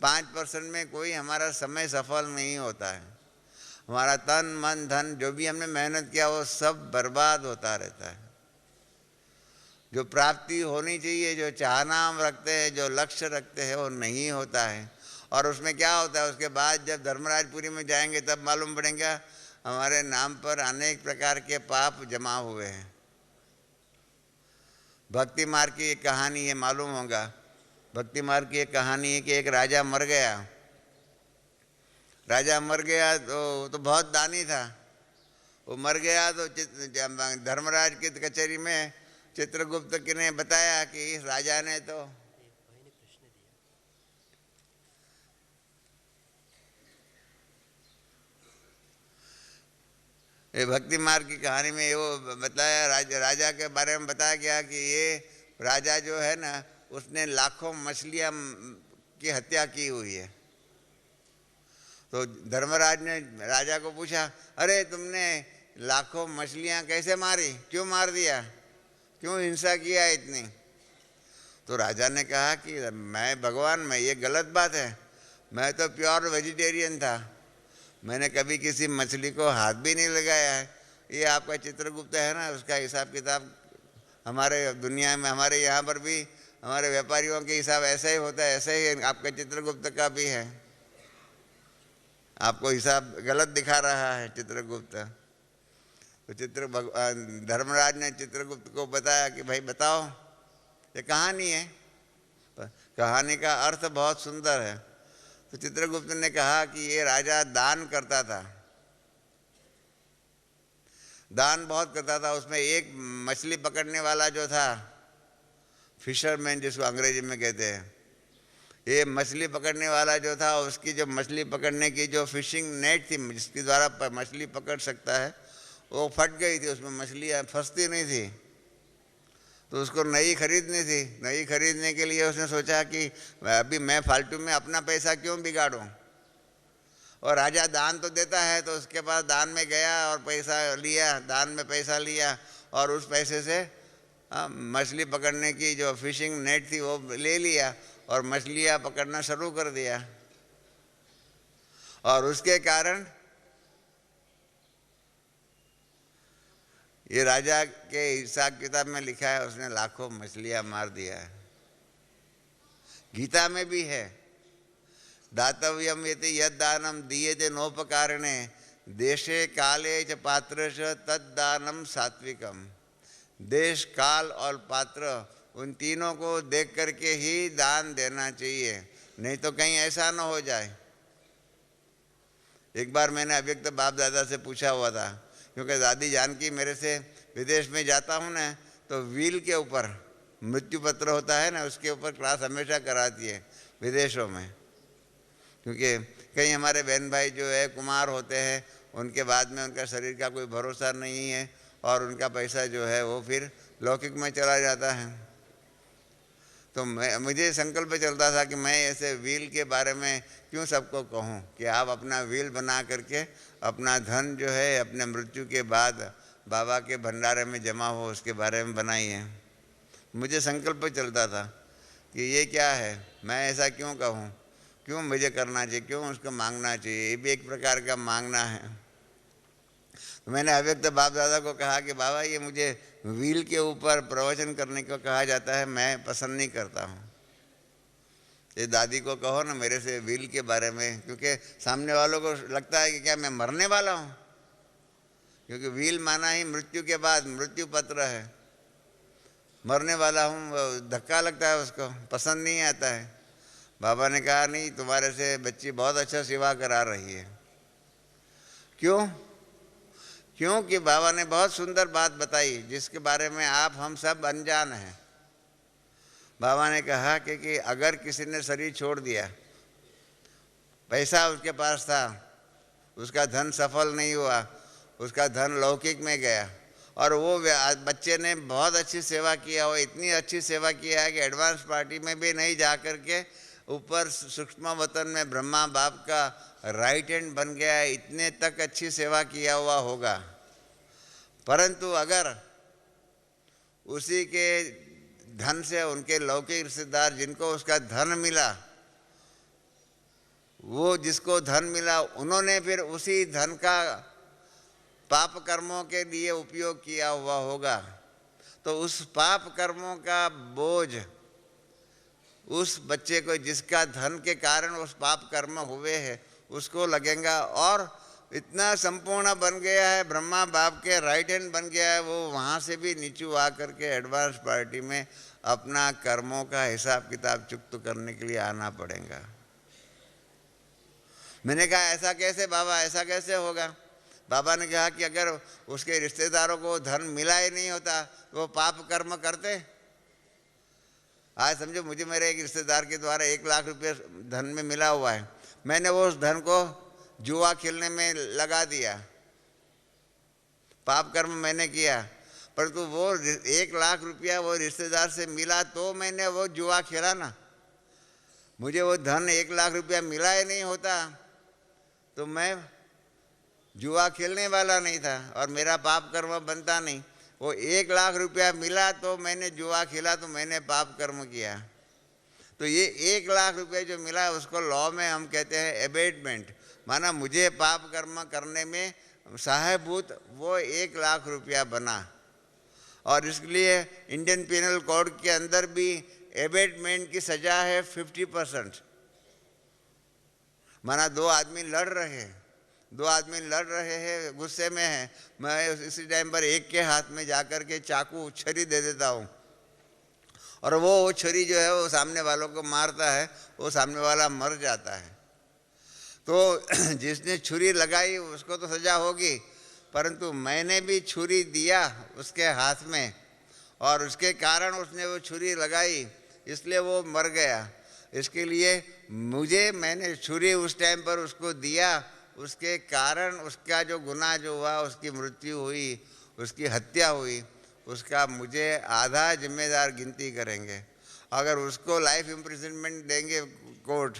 5% में कोई हमारा समय सफल नहीं होता है। हमारा तन मन धन जो भी हमने मेहनत किया वो सब बर्बाद होता रहता है। जो प्राप्ति होनी चाहिए, जो चाहना हम रखते हैं, जो लक्ष्य रखते हैं, वो नहीं होता है। और उसमें क्या होता है, उसके बाद जब धर्मराजपुरी में जाएंगे तब मालूम पड़ेगा हमारे नाम पर अनेक प्रकार के पाप जमा हुए हैं। भक्ति मार्ग की एक कहानी है, मालूम होगा। भक्ति मार्ग की एक कहानी है कि एक राजा मर गया। राजा मर गया तो बहुत दानी था। वो मर गया तो धर्मराज की कचहरी में चित्रगुप्त ने बताया कि इस राजा ने तो ये भक्ति मार्ग की कहानी में वो बताया, राजा के बारे में बताया गया कि ये राजा जो है ना, उसने लाखों मछलियां की हत्या की हुई है। तो धर्मराज ने राजा को पूछा, अरे तुमने लाखों मछलियां कैसे मारी, क्यों मार दिया, क्यों हिंसा किया इतनी? तो राजा ने कहा कि मैं भगवान, मैं ये गलत बात है, मैं तो प्योर वेजिटेरियन था, मैंने कभी किसी मछली को हाथ भी नहीं लगाया है। ये आपका चित्रगुप्त है ना, उसका हिसाब किताब हमारे दुनिया में, हमारे यहाँ पर भी हमारे व्यापारियों के हिसाब ऐसा ही होता है, ऐसा ही आपका चित्रगुप्त का भी है। आपको हिसाब गलत दिखा रहा है चित्रगुप्त। तो धर्मराज ने चित्रगुप्त को बताया कि भाई बताओ, ये कहानी है, कहानी का अर्थ बहुत सुंदर है। तो चित्रगुप्त ने कहा कि ये राजा दान करता था, दान बहुत करता था। उसमें एक मछली पकड़ने वाला जो था, फिशरमैन जिसको अंग्रेजी में कहते हैं, ये मछली पकड़ने वाला जो था, उसकी जो मछली पकड़ने की जो फिशिंग नेट थी जिसके द्वारा मछली पकड़ सकता है, वो फट गई थी, उसमें मछलियाँ फंसती नहीं थी। तो उसको नई खरीदनी थी। नई खरीदने के लिए उसने सोचा कि अभी मैं फालतू में अपना पैसा क्यों बिगाड़ूं। और राजा दान तो देता है, तो उसके पास दान में गया और पैसा लिया, दान में पैसा लिया, और उस पैसे से मछली पकड़ने की जो फिशिंग नेट थी वो ले लिया और मछलियाँ पकड़ना शुरू कर दिया। और उसके कारण ये राजा के हिसाब किताब में लिखा है, उसने लाखों मछलियाँ मार दिया है। गीता में भी है, दातव्यम यति यद दानम दीयते नोपकारणे देशे काले च पात्र तद्दानम सात्विकम। देश, काल और पात्र, उन तीनों को देख करके ही दान देना चाहिए, नहीं तो कहीं ऐसा न हो जाए। एक बार मैंने अव्यक्त बाप दादा से पूछा हुआ था, क्योंकि दादी जानकी मेरे से विदेश में जाता हूँ ना, तो व्हील के ऊपर मृत्यु पत्र होता है ना, उसके ऊपर क्लास हमेशा कराती है विदेशों में। क्योंकि कई हमारे बहन भाई जो है कुमार होते हैं, उनके बाद में उनका शरीर का कोई भरोसा नहीं है और उनका पैसा जो है वो फिर लौकिक में चला जाता है। तो मुझे संकल्प चलता था कि मैं ऐसे व्हील के बारे में क्यों सबको कहूँ कि आप अपना व्हील बना करके अपना धन जो है अपने मृत्यु के बाद बाबा के भंडारे में जमा हो, उसके बारे में बनाइए। मुझे संकल्प चलता था कि ये क्या है, मैं ऐसा क्यों कहूँ, क्यों मुझे करना चाहिए, क्यों उसको मांगना चाहिए, ये भी एक प्रकार का मांगना है। तो मैंने अव्यक्त बाप दादा को कहा कि बाबा ये मुझे व्हील के ऊपर प्रवचन करने को कहा जाता है, मैं पसंद नहीं करता हूँ। ये दादी को कहो ना मेरे से व्हील के बारे में, क्योंकि सामने वालों को लगता है कि क्या मैं मरने वाला हूँ, क्योंकि व्हील माना ही मृत्यु के बाद मृत्यु पत्र है। मरने वाला हूँ, धक्का लगता है, उसको पसंद नहीं आता है। बाबा ने कहा नहीं, तुम्हारे से बच्ची बहुत अच्छा सेवा करा रही है। क्यों? क्योंकि बाबा ने बहुत सुंदर बात बताई जिसके बारे में आप हम सब अनजान हैं। बाबा ने कहा कि अगर किसी ने शरीर छोड़ दिया, पैसा उसके पास था, उसका धन सफल नहीं हुआ, उसका धन लौकिक में गया, और वो बच्चे ने बहुत अच्छी सेवा किया हो, इतनी अच्छी सेवा किया है कि एडवांस पार्टी में भी नहीं जा कर के ऊपर सूक्ष्म वतन में ब्रह्मा बाप का राइट हैंड बन गया है, इतने तक अच्छी सेवा किया हुआ होगा। परंतु अगर उसी के धन से उनके लौकिक रिश्तेदार जिनको उसका धन मिला, वो जिसको धन मिला उन्होंने फिर उसी धन का पाप कर्मों के लिए उपयोग किया हुआ होगा, तो उस पाप कर्मों का बोझ उस बच्चे को जिसका धन के कारण उस पाप कर्म हुए हैं उसको लगेगा। और इतना संपूर्ण बन गया है, ब्रह्मा बाप के राइट हैंड बन गया है, वो वहाँ से भी नीचू आ करके एडवांस पार्टी में अपना कर्मों का हिसाब किताब चुकता करने के लिए आना पड़ेगा। मैंने कहा ऐसा कैसे बाबा, ऐसा कैसे होगा? बाबा ने कहा कि अगर उसके रिश्तेदारों को धन मिला ही नहीं होता तो वो पाप कर्म करते। आज समझो मुझे मेरे एक रिश्तेदार के द्वारा 1 लाख रुपये धन में मिला हुआ है, मैंने वो उस धन को जुआ खेलने में लगा दिया, पाप कर्म मैंने किया। परंतु वो 1 लाख रुपया वो रिश्तेदार से मिला तो मैंने वो जुआ खेला ना। मुझे वो धन 1 लाख रुपया मिला ही नहीं होता तो मैं जुआ खेलने वाला नहीं था और मेरा पाप कर्म बनता नहीं। वो 1 लाख रुपया मिला तो मैंने जुआ खेला तो मैंने पाप कर्म किया। तो ये 1 लाख रुपये जो मिला उसको लॉ में हम कहते हैं एबेटमेंट, माना मुझे पाप कर्म करने में सहायभूत वो 1 लाख रुपया बना। और इसलिए इंडियन पिनल कोड के अंदर भी एबेटमेंट की सज़ा है 50%। माना 2 आदमी लड़ रहे हैं, गुस्से में हैं, मैं इसी टाइम पर एक के हाथ में जाकर के चाकू छुरी दे देता हूँ और वो छुरी जो है वो सामने वालों को मारता है, वो सामने वाला मर जाता है। तो जिसने छुरी लगाई उसको तो सज़ा होगी, परंतु मैंने भी छुरी दिया उसके हाथ में और उसके कारण उसने वो छुरी लगाई, इसलिए वो मर गया। इसके लिए मैंने छुरी उस टाइम पर उसको दिया, उसके कारण उसका जो गुनाह जो हुआ, उसकी मृत्यु हुई, उसकी हत्या हुई, उसका मुझे आधा जिम्मेदार गिनती करेंगे। अगर उसको लाइफ इम्प्रिजनमेंट देंगे कोर्ट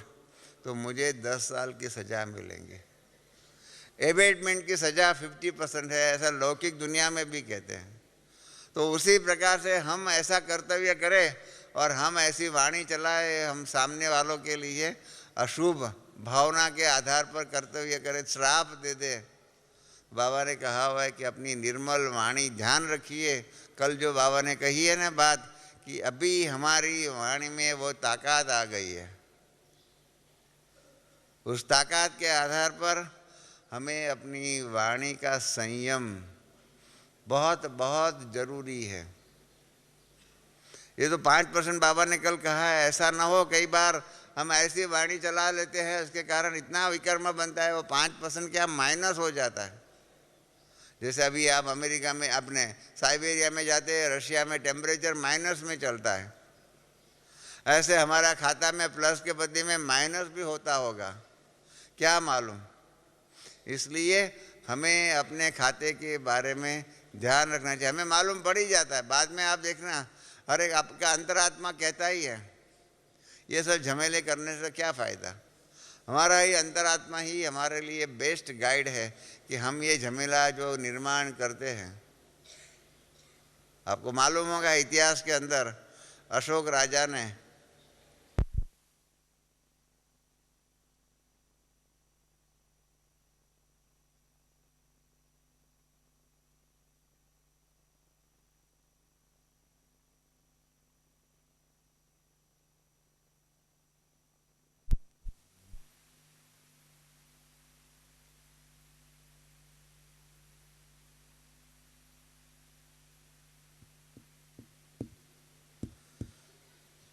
तो मुझे 10 साल की सज़ा मिलेंगे। एबेटमेंट की सज़ा 50% है, ऐसा लौकिक दुनिया में भी कहते हैं। तो उसी प्रकार से हम ऐसा कर्तव्य करें और हम ऐसी वाणी चलाए, हम सामने वालों के लिए अशुभ भावना के आधार पर कर्तव्य करें, श्राप दे दे। बाबा ने कहा हुआ है कि अपनी निर्मल वाणी ध्यान रखिए। कल जो बाबा ने कही है ना बात, कि अभी हमारी वाणी में वो ताकत आ गई है, उस ताकत के आधार पर हमें अपनी वाणी का संयम बहुत बहुत जरूरी है। ये तो 5% बाबा ने कल कहा है, ऐसा ना हो कई बार हम ऐसी वाणी चला लेते हैं उसके कारण इतना विकर्म बनता है, वो 5% क्या माइनस हो जाता है। जैसे अभी आप अमेरिका में अपने साइबेरिया में जाते हैं, रशिया में टेम्परेचर माइनस में चलता है, ऐसे हमारा खाता में प्लस के बदले में माइनस भी होता होगा, क्या मालूम। इसलिए हमें अपने खाते के बारे में ध्यान रखना चाहिए। हमें मालूम पड़ ही जाता है, बाद में आप देखना हर एक आपका अंतरात्मा कहता ही है। ये सब झमेले करने से क्या फ़ायदा। हमारा ही अंतरात्मा ही हमारे लिए बेस्ट गाइड है कि हम ये झमेला जो निर्माण करते हैं। आपको मालूम होगा इतिहास के अंदर अशोक राजा ने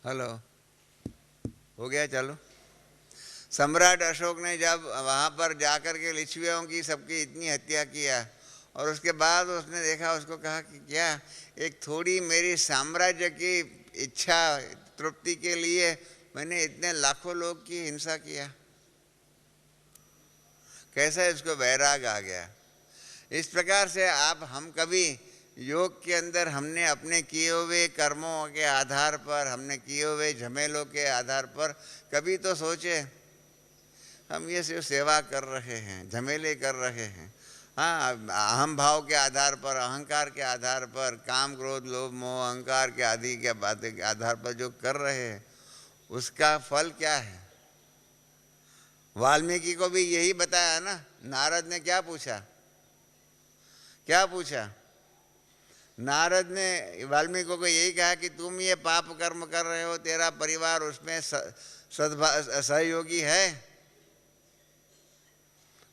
हेलो हो गया, चलो। सम्राट अशोक ने जब वहाँ पर जाकर के लिच्छवियों की सबकी इतनी हत्या किया और उसके बाद उसने देखा, उसको कहा कि क्या एक थोड़ी मेरी साम्राज्य की इच्छा तृप्ति के लिए मैंने इतने लाखों लोग की हिंसा किया। कैसा इसको वैराग आ गया। इस प्रकार से हम कभी योग के अंदर हमने अपने किए हुए कर्मों के आधार पर, हमने किए हुए झमेलों के आधार पर कभी तो सोचे हम ये सिर्फ सेवा कर रहे हैं, झमेले कर रहे हैं। हाँ, अहम भाव के आधार पर, अहंकार के आधार पर, काम क्रोध लोभ मोह अहंकार के आदि के बातें के आधार पर जो कर रहे हैं उसका फल क्या है। वाल्मीकि को भी यही बताया ना। नारद ने क्या पूछा, क्या पूछा? नारद ने वाल्मीकि को यही कहा कि तुम ये पाप कर्म कर रहे हो, तेरा परिवार उसमें सहयोगी है।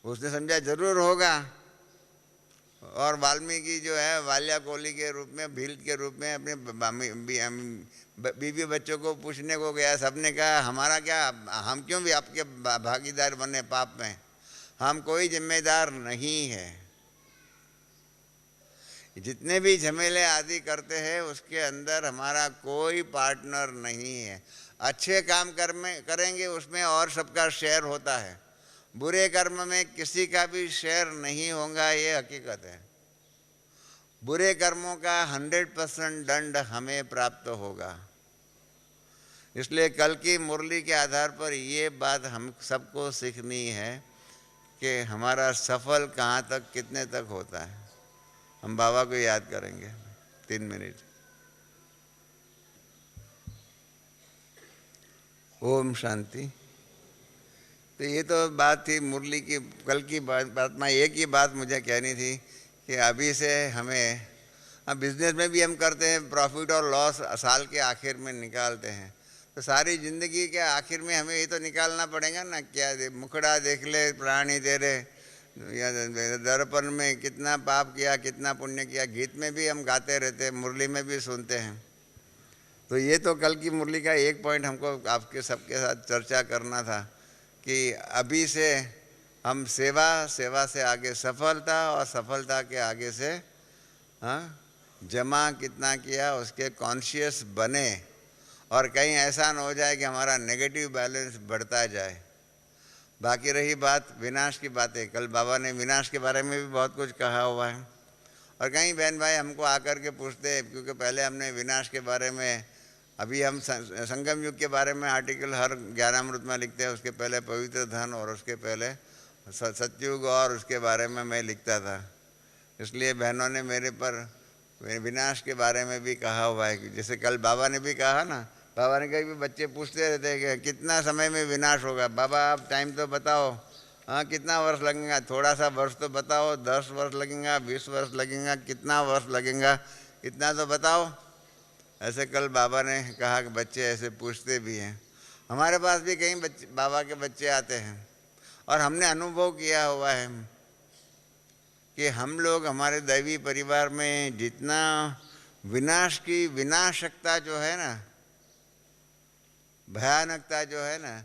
उसने समझा जरूर होगा। और वाल्मीकि जो है वाल्या कोली के रूप में, भील के रूप में अपने बीवी बच्चों को पूछने को गया। सबने कहा हमारा क्या, हम क्यों भी आपके भागीदार बने पाप में, हम कोई जिम्मेदार नहीं है। जितने भी झमेले आदि करते हैं उसके अंदर हमारा कोई पार्टनर नहीं है। अच्छे काम करेंगे उसमें और सबका शेयर होता है, बुरे कर्म में किसी का भी शेयर नहीं होगा, ये हकीकत है। बुरे कर्मों का 100% दंड हमें प्राप्त होगा। इसलिए कल की मुरली के आधार पर ये बात हम सबको सीखनी है कि हमारा सफल कहाँ तक, कितने तक होता है। हम बाबा को याद करेंगे 3 मिनट। ओम शांति। तो ये तो बात थी मुरली की, कल की बात में एक ही बात मुझे कहनी थी कि अभी से हमें, बिजनेस में भी हम करते हैं, प्रॉफिट और लॉस साल के आखिर में निकालते हैं। तो सारी ज़िंदगी के आखिर में हमें ये तो निकालना पड़ेगा ना, क्या मुखड़ा देख ले प्राणी तेरे, या दर्पण में कितना पाप किया कितना पुण्य किया। गीत में भी हम गाते रहते हैं, मुरली में भी सुनते हैं। तो ये तो कल की मुरली का एक पॉइंट हमको आपके सबके साथ चर्चा करना था कि अभी से हम सेवा, सेवा से आगे सफलता, और सफलता के आगे से जमा कितना किया उसके कॉन्शियस बने और कहीं ऐसा न हो जाए कि हमारा नेगेटिव बैलेंस बढ़ता जाए। बाकी रही बात विनाश की बातें, कल बाबा ने विनाश के बारे में भी बहुत कुछ कहा हुआ है। और कई बहन भाई हमको आकर के पूछते हैं, क्योंकि पहले हमने विनाश के बारे में, अभी हम संगम युग के बारे में आर्टिकल हर ज्ञानामृत में लिखते हैं, उसके पहले पवित्र धन और उसके पहले सतयुग और उसके बारे में मैं लिखता था। इसलिए बहनों ने मेरे पर विनाश के बारे में भी कहा हुआ है। जैसे कल बाबा ने भी कहा ना, बाबा ने कहा भी बच्चे पूछते रहते हैं कि कितना समय में विनाश होगा, बाबा आप टाइम तो बताओ, हाँ कितना वर्ष लगेगा, थोड़ा सा वर्ष तो बताओ, 10 वर्ष लगेगा, 20 वर्ष लगेगा, कितना वर्ष लगेगा, इतना तो बताओ। ऐसे कल बाबा ने कहा कि बच्चे ऐसे पूछते भी हैं। हमारे पास भी कई बच्चे, बाबा के बच्चे आते हैं, और हमने अनुभव किया हुआ है कि हम लोग हमारे दैवी परिवार में जितना विनाश की विनाशकता जो है ना, भयानकता जो है ना,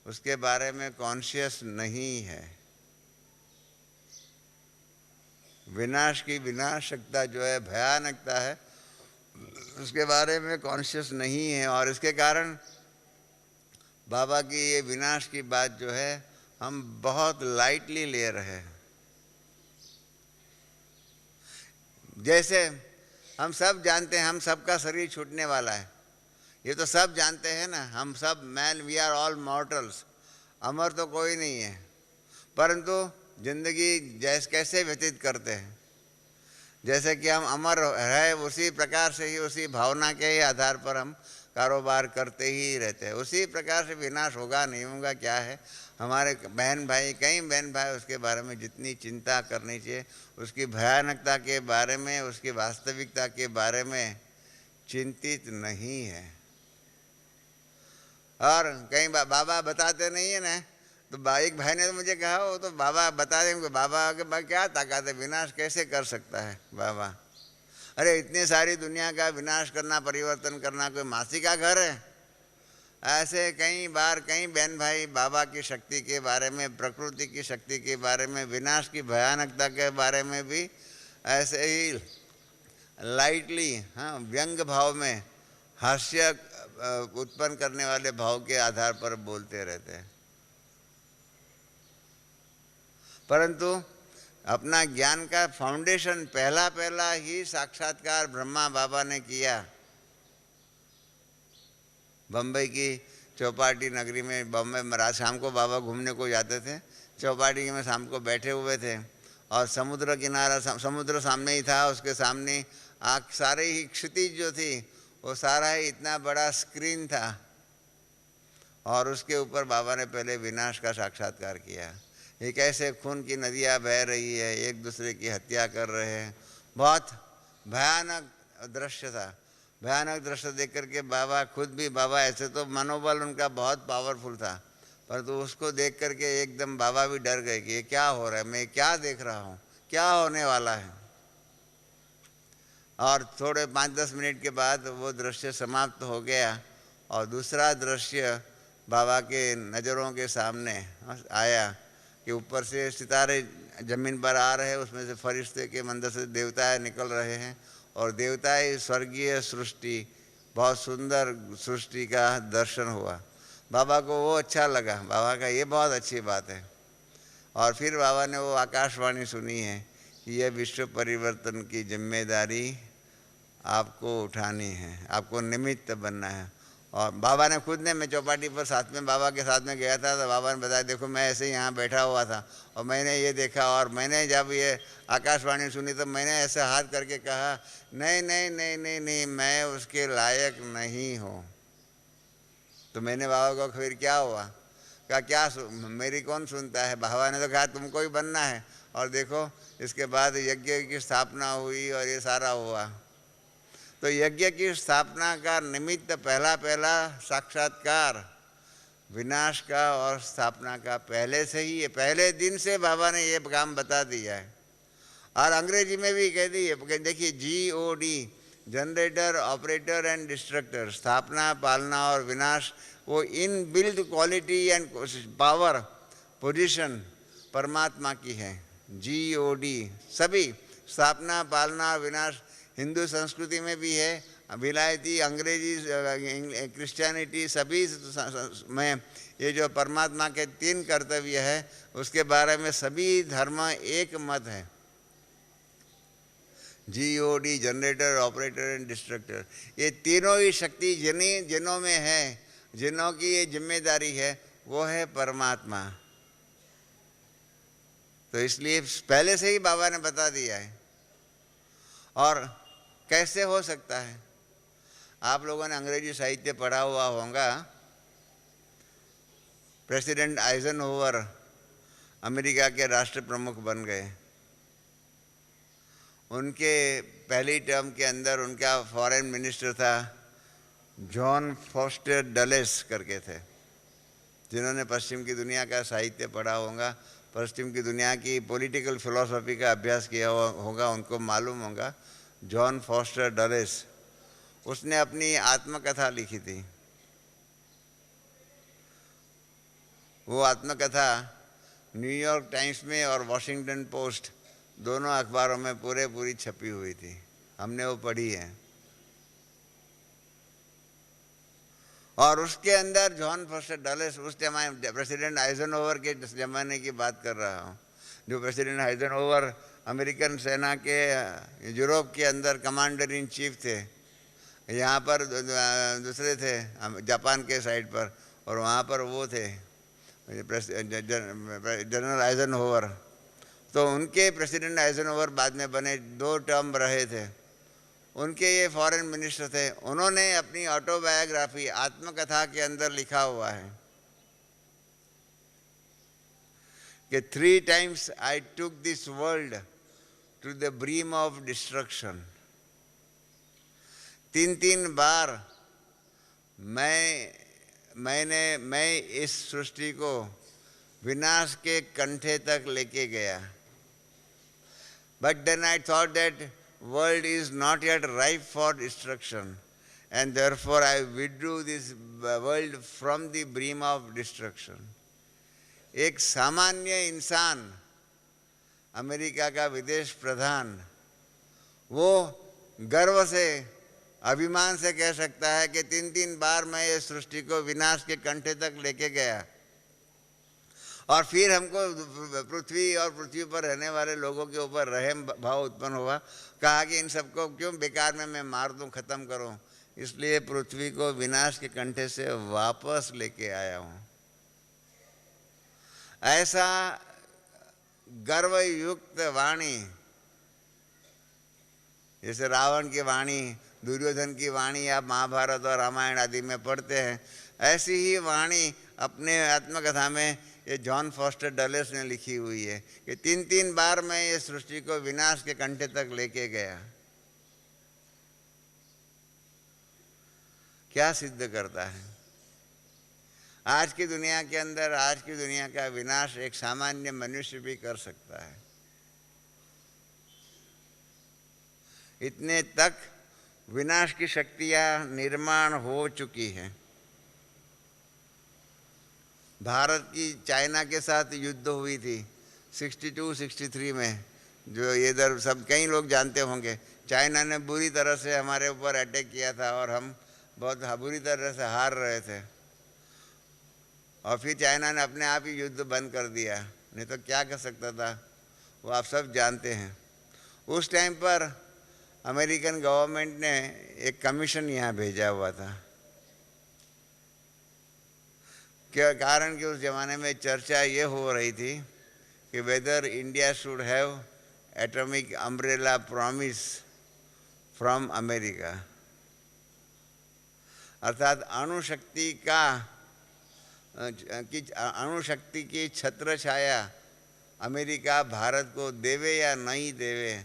उसके बारे में कॉन्शियस नहीं है। विनाश की विनाशकता जो है, भयानकता है, उसके बारे में कॉन्शियस नहीं है। और इसके कारण बाबा की ये विनाश की बात जो है हम बहुत लाइटली ले रहे हैं। जैसे हम सब जानते हैं हम सबका शरीर छूटने वाला है, ये तो सब जानते हैं ना, हम सब man, we are all mortals, अमर तो कोई नहीं है, परंतु जिंदगी कैसे व्यतीत करते हैं, जैसे कि हम अमर है उसी प्रकार से ही, उसी भावना के ही आधार पर हम कारोबार करते ही रहते हैं। उसी प्रकार से विनाश होगा नहीं होगा क्या है। हमारे बहन भाई, कई बहन भाई उसके बारे में जितनी चिंता करनी चाहिए, उसकी भयानकता के बारे में, उसकी वास्तविकता के बारे में चिंतित नहीं है। और कई बाबा बताते नहीं है ना, तो एक भाई ने तो मुझे कहा वो तो बाबा बता देंगे, बाबा के क्या ताकत है, विनाश कैसे कर सकता है बाबा। अरे इतनी सारी दुनिया का विनाश करना, परिवर्तन करना कोई मासी का घर है। ऐसे कई बार कई बहन भाई बाबा की शक्ति के बारे में, प्रकृति की शक्ति के बारे में, विनाश की भयानकता के बारे में भी ऐसे ही लाइटली, हाँ, व्यंग भाव में, हास्य उत्पन्न करने वाले भाव के आधार पर बोलते रहते हैं। परंतु अपना ज्ञान का फाउंडेशन पहला ही साक्षात्कार ब्रह्मा बाबा ने किया। बम्बई की चौपाटी नगरी में, बम्बई में रात शाम को बाबा घूमने को जाते थे, चौपाटी में शाम को बैठे हुए थे और समुद्र किनारा, समुद्र सामने ही था, उसके सामने सारे ही क्षितिज जो थी वो सारा ही इतना बड़ा स्क्रीन था, और उसके ऊपर बाबा ने पहले विनाश का साक्षात्कार किया। ये कैसे खून की नदियाँ बह रही है, एक दूसरे की हत्या कर रहे हैं, बहुत भयानक दृश्य था। भयानक दृश्य देख करके बाबा खुद भी, बाबा ऐसे तो मनोबल उनका बहुत पावरफुल था, परंतु उसको देख करके एकदम बाबा भी डर गए कि ये क्या हो रहा है, मैं क्या देख रहा हूँ, क्या होने वाला है। और थोड़े 5-10 मिनट के बाद वो दृश्य समाप्त हो गया और दूसरा दृश्य बाबा के नज़रों के सामने आया कि ऊपर से सितारे ज़मीन पर आ रहे हैं, उसमें से फरिश्ते के मंदिर से देवताएं निकल रहे हैं, और देवताएं स्वर्गीय सृष्टि, बहुत सुंदर सृष्टि का दर्शन हुआ। बाबा को वो अच्छा लगा, बाबा का ये बहुत अच्छी बात है। और फिर बाबा ने वो आकाशवाणी सुनी है कि यह विश्व परिवर्तन की जिम्मेदारी आपको उठानी है, आपको निमित्त बनना है। और बाबा ने खुद ने, मैं चौपाटी पर साथ में बाबा के साथ में गया था, तो बाबा ने बताया देखो मैं ऐसे यहाँ बैठा हुआ था और मैंने ये देखा, और मैंने जब ये आकाशवाणी सुनी तो मैंने ऐसे हाथ करके कहा नहीं नहीं नहीं नहीं नहीं, मैं उसके लायक नहीं हूँ। तो मैंने बाबा को फिर क्या हुआ, कहा क्या मेरी कौन सुनता है। बाबा ने तो कहा तुमको ही बनना है। और देखो इसके बाद यज्ञ की स्थापना हुई और ये सारा हुआ। तो यज्ञ की स्थापना का निमित्त पहला साक्षात्कार विनाश का और स्थापना का पहले से ही, पहले दिन से बाबा ने ये काम बता दिया है। और अंग्रेजी में भी कह दी है, देखिए GOD, generator, operator and destructor, स्थापना, पालना और विनाश, वो inbuilt quality and power position परमात्मा की है। GOD सभी, स्थापना, पालना और विनाश हिंदू संस्कृति में भी है, विलायती, अंग्रेजी, क्रिश्चियनिटी, सभी में ये जो परमात्मा के 3 कर्तव्य है उसके बारे में सभी धर्म एक मत है। GOD, generator, operator and destructor, ये तीनों ही शक्ति जिनों में है, जिनों की ये जिम्मेदारी है, वो है परमात्मा। तो इसलिए पहले से ही बाबा ने बता दिया है। और कैसे हो सकता है? आप लोगों ने अंग्रेजी साहित्य पढ़ा हुआ होगा। प्रेसिडेंट आइजनहोवर अमेरिका के राष्ट्र प्रमुख बन गए। उनके पहली टर्म के अंदर उनका फॉरेन मिनिस्टर था जॉन फॉस्टर डलेस करके थे। जिन्होंने पश्चिम की दुनिया का साहित्य पढ़ा होगा, पश्चिम की दुनिया की पॉलिटिकल फिलॉसफी का अभ्यास किया होगा, उनको मालूम होगा। जॉन फॉस्टर डलेस, उसने अपनी आत्मकथा लिखी थी। वो आत्मकथा न्यूयॉर्क टाइम्स में और वॉशिंगटन पोस्ट दोनों अखबारों में पूरी छपी हुई थी। हमने वो पढ़ी है। और उसके अंदर जॉन फॉस्टर डलेस, उस जमाने प्रेसिडेंट आइजनहोवर के ज़माने की बात कर रहा हूँ, जो प्रेसिडेंट आइजनहोवर अमेरिकन सेना के यूरोप के अंदर कमांडर इन चीफ थे। यहाँ पर दूसरे थे जापान के साइड पर, और वहाँ पर वो थे जनरल आइजनहोवर। तो उनके प्रेसिडेंट आइजनहोवर बाद में बने, 2 टर्म रहे थे। उनके ये फॉरेन मिनिस्टर थे। उन्होंने अपनी ऑटोबायोग्राफी, आत्मकथा के अंदर लिखा हुआ है कि 3 times I took this world to the brink of destruction। 3 बार मैं इस सृष्टि को विनाश के कंठे तक लेके गया। But then I thought that world is not yet ripe for destruction, and therefore I withdrew this world from the brink of destruction। एक सामान्य इंसान, अमेरिका का विदेश प्रधान, वो गर्व से, अभिमान से कह सकता है कि 3 बार मैं ये सृष्टि को विनाश के कंठे तक लेके गया, और फिर हमको पृथ्वी और पृथ्वी पर रहने वाले लोगों के ऊपर रहम भाव उत्पन्न हुआ। कहा कि इन सबको क्यों बेकार में मैं मार दूं, ख़त्म करूं। इसलिए पृथ्वी को विनाश के कंठे से वापस लेके आया हूं। ऐसा गर्वयुक्त वाणी, जैसे रावण की वाणी, दुर्योधन की वाणी आप महाभारत और रामायण आदि में पढ़ते हैं, ऐसी ही वाणी अपने आत्मकथा में ये जॉन फॉस्टर डलेस ने लिखी हुई है कि 3 बार मैं ये सृष्टि को विनाश के कंठे तक लेके गया। क्या सिद्ध करता है? आज की दुनिया के अंदर, आज की दुनिया का विनाश एक सामान्य मनुष्य भी कर सकता है। इतने तक विनाश की शक्तियां निर्माण हो चुकी हैं। भारत की चाइना के साथ युद्ध हुई थी 62-63 में, जो ये इधर सब कई लोग जानते होंगे। चाइना ने बुरी तरह से हमारे ऊपर अटैक किया था और हम बहुत बुरी तरह से हार रहे थे, और फिर चाइना ने अपने आप ही युद्ध बंद कर दिया, नहीं तो क्या कर सकता था, वो आप सब जानते हैं। उस टाइम पर अमेरिकन गवर्नमेंट ने एक कमीशन यहाँ भेजा हुआ था। क्या कारण कि उस ज़माने में चर्चा ये हो रही थी कि weather India should have atomic umbrella promise from America, अर्थात अणुशक्ति की छत्र छाया अमेरिका भारत को देवे या नहीं देवे,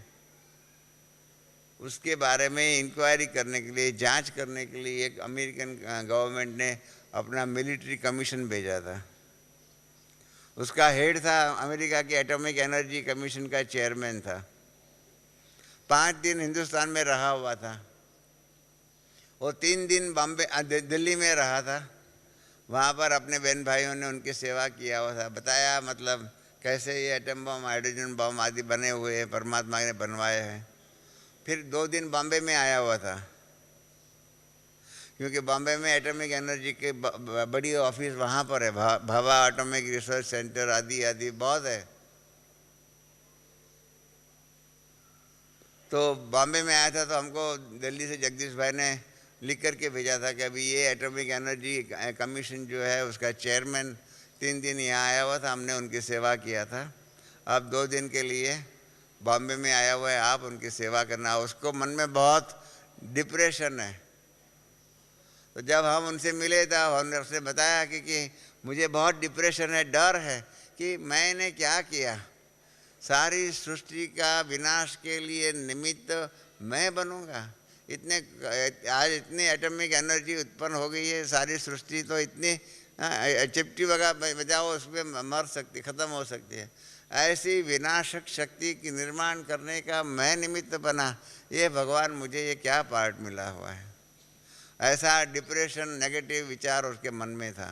उसके बारे में इंक्वायरी करने के लिए, जांच करने के लिए एक अमेरिकन गवर्नमेंट ने अपना मिलिट्री कमीशन भेजा था। उसका हेड था अमेरिका के एटॉमिक एनर्जी कमीशन का चेयरमैन था। 5 दिन हिंदुस्तान में रहा हुआ था। वो 3 दिन दिल्ली में रहा था। वहाँ पर अपने बहन भाइयों ने उनकी सेवा किया हुआ था, बताया मतलब कैसे ये एटम बम, हाइड्रोजन बम आदि बने हुए हैं, परमात्मा ने बनवाए हैं। फिर 2 दिन बॉम्बे में आया हुआ था। क्योंकि बॉम्बे में एटॉमिक एनर्जी के बड़ी ऑफिस वहाँ पर है, भाभा एटॉमिक रिसर्च सेंटर आदि आदि बहुत है। तो बॉम्बे में आया था तो हमको दिल्ली से जगदीश भाई ने लिख करके भेजा था कि अभी ये एटॉमिक एनर्जी कमीशन जो है उसका चेयरमैन 3 दिन यहाँ आया हुआ था, हमने उनकी सेवा किया था। अब 2 दिन के लिए बॉम्बे में आया हुआ है, आप उनकी सेवा करना। उसको मन में बहुत डिप्रेशन है। तो जब हम उनसे मिले तब हमने उसने बताया कि मुझे बहुत डिप्रेशन है, डर है कि मैंने क्या किया, सारी सृष्टि का विनाश के लिए निमित्त मैं बनूंगा। आज इतनी एटॉमिक एनर्जी उत्पन्न हो गई है, सारी सृष्टि तो इतनी चिपटी बजाओ उसमें मर सकती, ख़त्म हो सकती है। ऐसी विनाशक शक्ति की निर्माण करने का मैं निमित्त बना, ये भगवान मुझे ये क्या पार्ट मिला हुआ है। ऐसा डिप्रेशन नेगेटिव विचार उसके मन में था।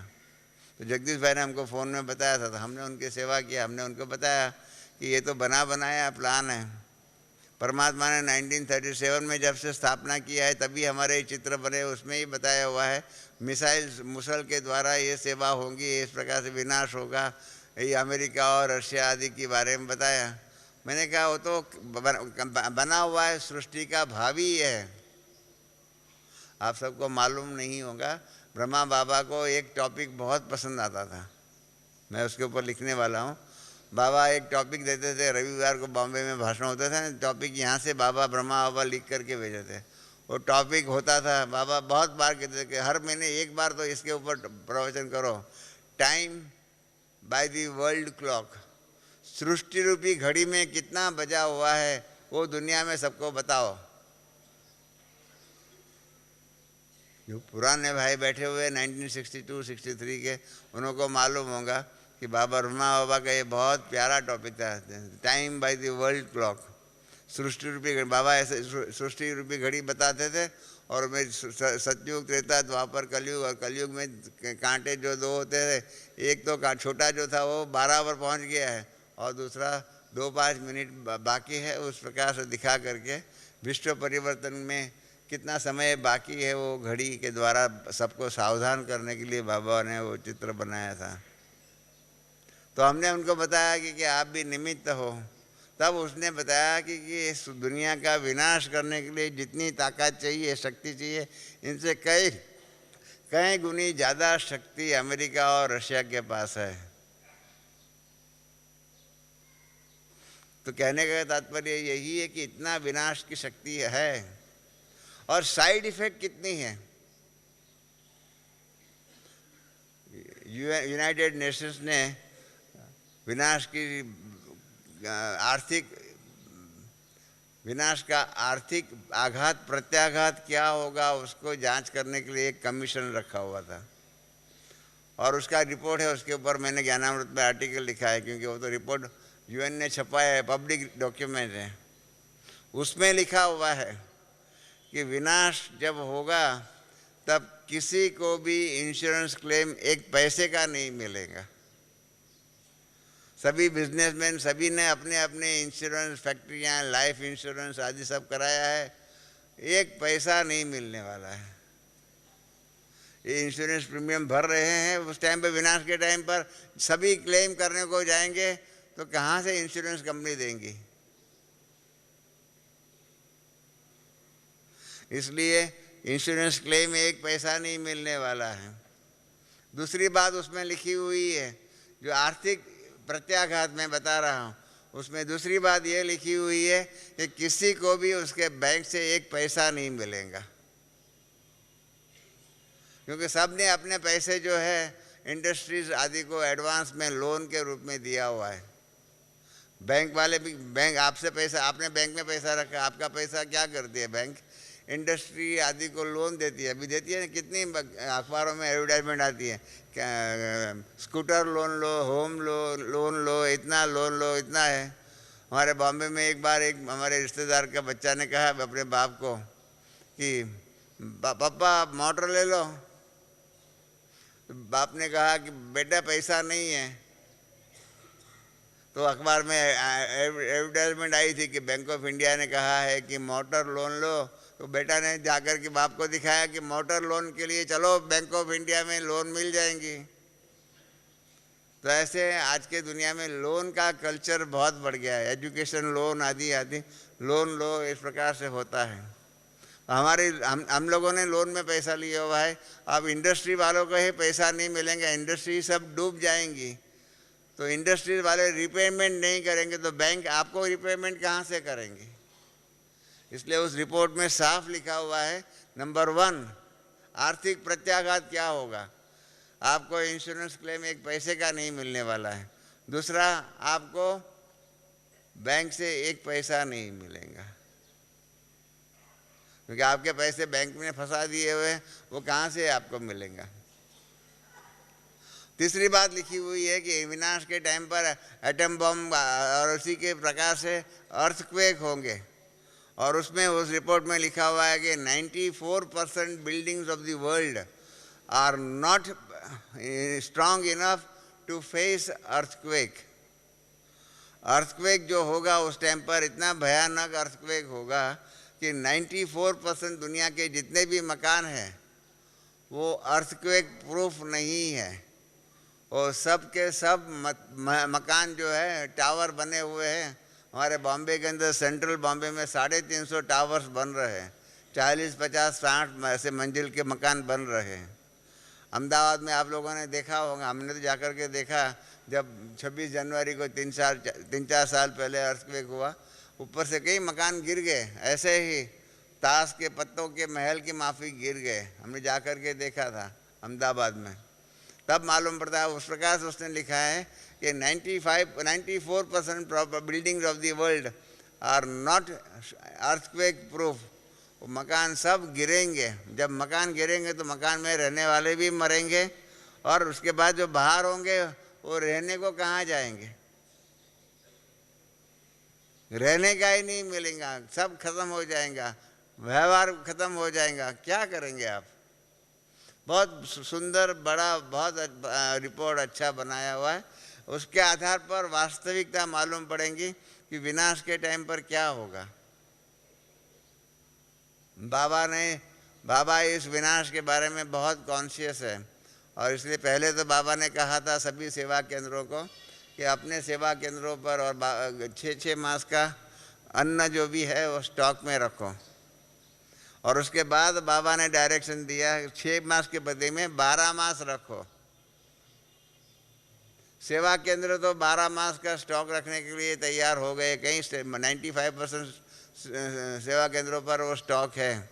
तो जगदीश भाई ने हमको फ़ोन में बताया था, तो हमने उनकी सेवा किया। हमने उनको बताया कि ये तो बना बनाया प्लान है। परमात्मा ने 1937 में जब से स्थापना किया है तभी हमारे चित्र बने, उसमें ही बताया हुआ है मिसाइल मुसल के द्वारा ये सेवा होगी, इस प्रकार से विनाश होगा। ये अमेरिका और रशिया आदि के बारे में बताया। मैंने कहा वो तो बना हुआ है, सृष्टि का भावी है। आप सबको मालूम नहीं होगा, ब्रह्मा बाबा को एक टॉपिक बहुत पसंद आता था, मैं उसके ऊपर लिखने वाला हूँ। बाबा एक टॉपिक देते थे, रविवार को बॉम्बे में भाषण होता था ना, टॉपिक यहाँ से बाबा ब्रह्मा बाबा लिख करके भेजे थे। वो टॉपिक होता था, बाबा बहुत बार कहते थे कि हर महीने एक बार तो इसके ऊपर प्रवचन करो, time by the world clock. सृष्टि रूपी घड़ी में कितना बजा हुआ है वो दुनिया में सबको बताओ। जो पुराने भाई बैठे हुए 1962-63 के, उनको मालूम होगा कि बाबा ब्रह्मा बाबा का ये बहुत प्यारा टॉपिक था, time by the world clock. सृष्टि रूपी घड़ी, बाबा ऐसे सृष्टि रूपी घड़ी बताते थे। और मैं सतयुग, त्रेता, द्वापर, कलयुग, और कलयुग में कांटे जो 2 होते थे, एक तो छोटा जो था वो 12 पर पहुँच गया है और दूसरा 2-5 मिनट बाकी है। उस प्रकार से दिखा करके विश्व परिवर्तन में कितना समय बाकी है वो घड़ी के द्वारा सबको सावधान करने के लिए बाबा ने वो चित्र बनाया था। तो हमने उनको बताया कि आप भी निमित्त हो। तब उसने बताया कि इस दुनिया का विनाश करने के लिए जितनी ताकत चाहिए, शक्ति चाहिए, इनसे कई गुनी ज़्यादा शक्ति अमेरिका और रशिया के पास है। तो कहने का तात्पर्य यही है कि इतना विनाश की शक्ति है। और साइड इफेक्ट कितनी है। यूनाइटेड नेशंस ने विनाश का आर्थिक आघात प्रत्याघात क्या होगा उसको जांच करने के लिए एक कमीशन रखा हुआ था और उसका रिपोर्ट है। उसके ऊपर मैंने ज्ञानामृत में आर्टिकल लिखा है, क्योंकि वो तो रिपोर्ट यूएन ने छपाया है, पब्लिक डॉक्यूमेंट है। उसमें लिखा हुआ है कि विनाश जब होगा तब किसी को भी इंश्योरेंस क्लेम एक पैसे का नहीं मिलेगा। सभी बिजनेसमैन सभी ने अपने अपने इंश्योरेंस, फैक्ट्रियाँ, लाइफ इंश्योरेंस आदि सब कराया है, एक पैसा नहीं मिलने वाला है। ये इंश्योरेंस प्रीमियम भर रहे हैं, उस टाइम पे विनाश के टाइम पर सभी क्लेम करने को जाएंगे तो कहाँ से इंश्योरेंस कंपनी देंगी। इसलिए इंश्योरेंस क्लेम एक पैसा नहीं मिलने वाला है। दूसरी बात उसमें लिखी हुई है, जो आर्थिक प्रत्याघात मैं बता रहा हूँ, उसमें दूसरी बात ये लिखी हुई है कि किसी को भी उसके बैंक से एक पैसा नहीं मिलेगा, क्योंकि सब ने अपने पैसे जो है इंडस्ट्रीज आदि को एडवांस में लोन के रूप में दिया हुआ है। बैंक वाले भी, बैंक आपसे पैसा, आपने बैंक में पैसा रखा, आपका पैसा क्या करती है बैंक, इंडस्ट्री आदि को लोन देती है। अभी देती है, कितनी अखबारों में एडवर्टाइजमेंट आती है, स्कूटर लोन लो, होम लोन लो, इतना लोन लो, इतना है। हमारे बॉम्बे में एक बार एक हमारे रिश्तेदार का बच्चा ने कहा अपने बाप को कि पापा मोटर ले लो। बाप ने कहा कि बेटा पैसा नहीं है। तो अखबार में एडवर्टाइजमेंट आई थी कि बैंक ऑफ इंडिया ने कहा है कि मोटर लोन लो तो बेटा ने जाकर के बाप को दिखाया कि मोटर लोन के लिए चलो बैंक ऑफ इंडिया में लोन मिल जाएंगी। तो ऐसे आज के दुनिया में लोन का कल्चर बहुत बढ़ गया है, एजुकेशन लोन आदि आदि लोन लो, इस प्रकार से होता है। हम लोगों ने लोन में पैसा लिया हुआ है, अब इंडस्ट्री वालों को ही पैसा नहीं मिलेंगे, इंडस्ट्री सब डूब जाएंगी। तो इंडस्ट्री वाले रिपेमेंट नहीं करेंगे तो बैंक आपको रिपेमेंट कहाँ से करेंगे। इसलिए उस रिपोर्ट में साफ लिखा हुआ है, नंबर 1 आर्थिक प्रत्याघात क्या होगा, आपको इंश्योरेंस क्लेम एक पैसे का नहीं मिलने वाला है। दूसरा, आपको बैंक से एक पैसा नहीं मिलेगा, क्योंकि आपके पैसे बैंक में फंसा दिए हुए हैं, वो कहाँ से आपको मिलेगा। तीसरी बात लिखी हुई है कि विनाश के टाइम पर एटम बम और उसी के प्रकार से अर्थक्वेक होंगे, और उसमें उस रिपोर्ट में लिखा हुआ है कि 94% buildings of the world are not strong enough to face earthquake. Earthquake जो होगा उस टाइम पर इतना भयानक अर्थक्वेक होगा कि 94% दुनिया के जितने भी मकान हैं वो अर्थक्वेक प्रूफ नहीं है। और सब के सब मकान जो है टावर बने हुए हैं। हमारे बॉम्बे के अंदर सेंट्रल बॉम्बे में 350 टावर्स बन रहे हैं, 40, 50, 60 ऐसे मंजिल के मकान बन रहे हैं। अहमदाबाद में आप लोगों ने देखा होगा, हमने तो जाकर के देखा, जब 26 जनवरी को 3-4 साल पहले अर्थक्वेक हुआ, ऊपर से कई मकान गिर गए, ऐसे ही ताश के पत्तों के महल की माफ़ी गिर गए। हमने जाकर के देखा था अहमदाबाद में, तब मालूम पड़ता है। उस प्रकार से उसने लिखा है कि 94% buildings of the world are not earthquake proof. वो मकान सब गिरेंगे। जब मकान गिरेंगे तो मकान में रहने वाले भी मरेंगे, और उसके बाद जो बाहर होंगे वो रहने को कहाँ जाएंगे, रहने का ही नहीं मिलेगा, सब खत्म हो जाएगा, व्यवहार खत्म हो जाएगा, क्या करेंगे आप। बहुत सुंदर बड़ा बहुत रिपोर्ट अच्छा बनाया हुआ है। उसके आधार पर वास्तविकता मालूम पड़ेगी कि विनाश के टाइम पर क्या होगा। बाबा इस विनाश के बारे में बहुत कॉन्शियस है, और इसलिए पहले तो बाबा ने कहा था सभी सेवा केंद्रों को कि अपने सेवा केंद्रों पर और 6 मास का अन्न जो भी है वो स्टॉक में रखो। और उसके बाद बाबा ने डायरेक्शन दिया 6 मास के बदले में 12 मास रखो। सेवा केंद्र तो 12 मास का स्टॉक रखने के लिए तैयार हो गए, कहीं 95% सेवा केंद्रों पर वो स्टॉक है।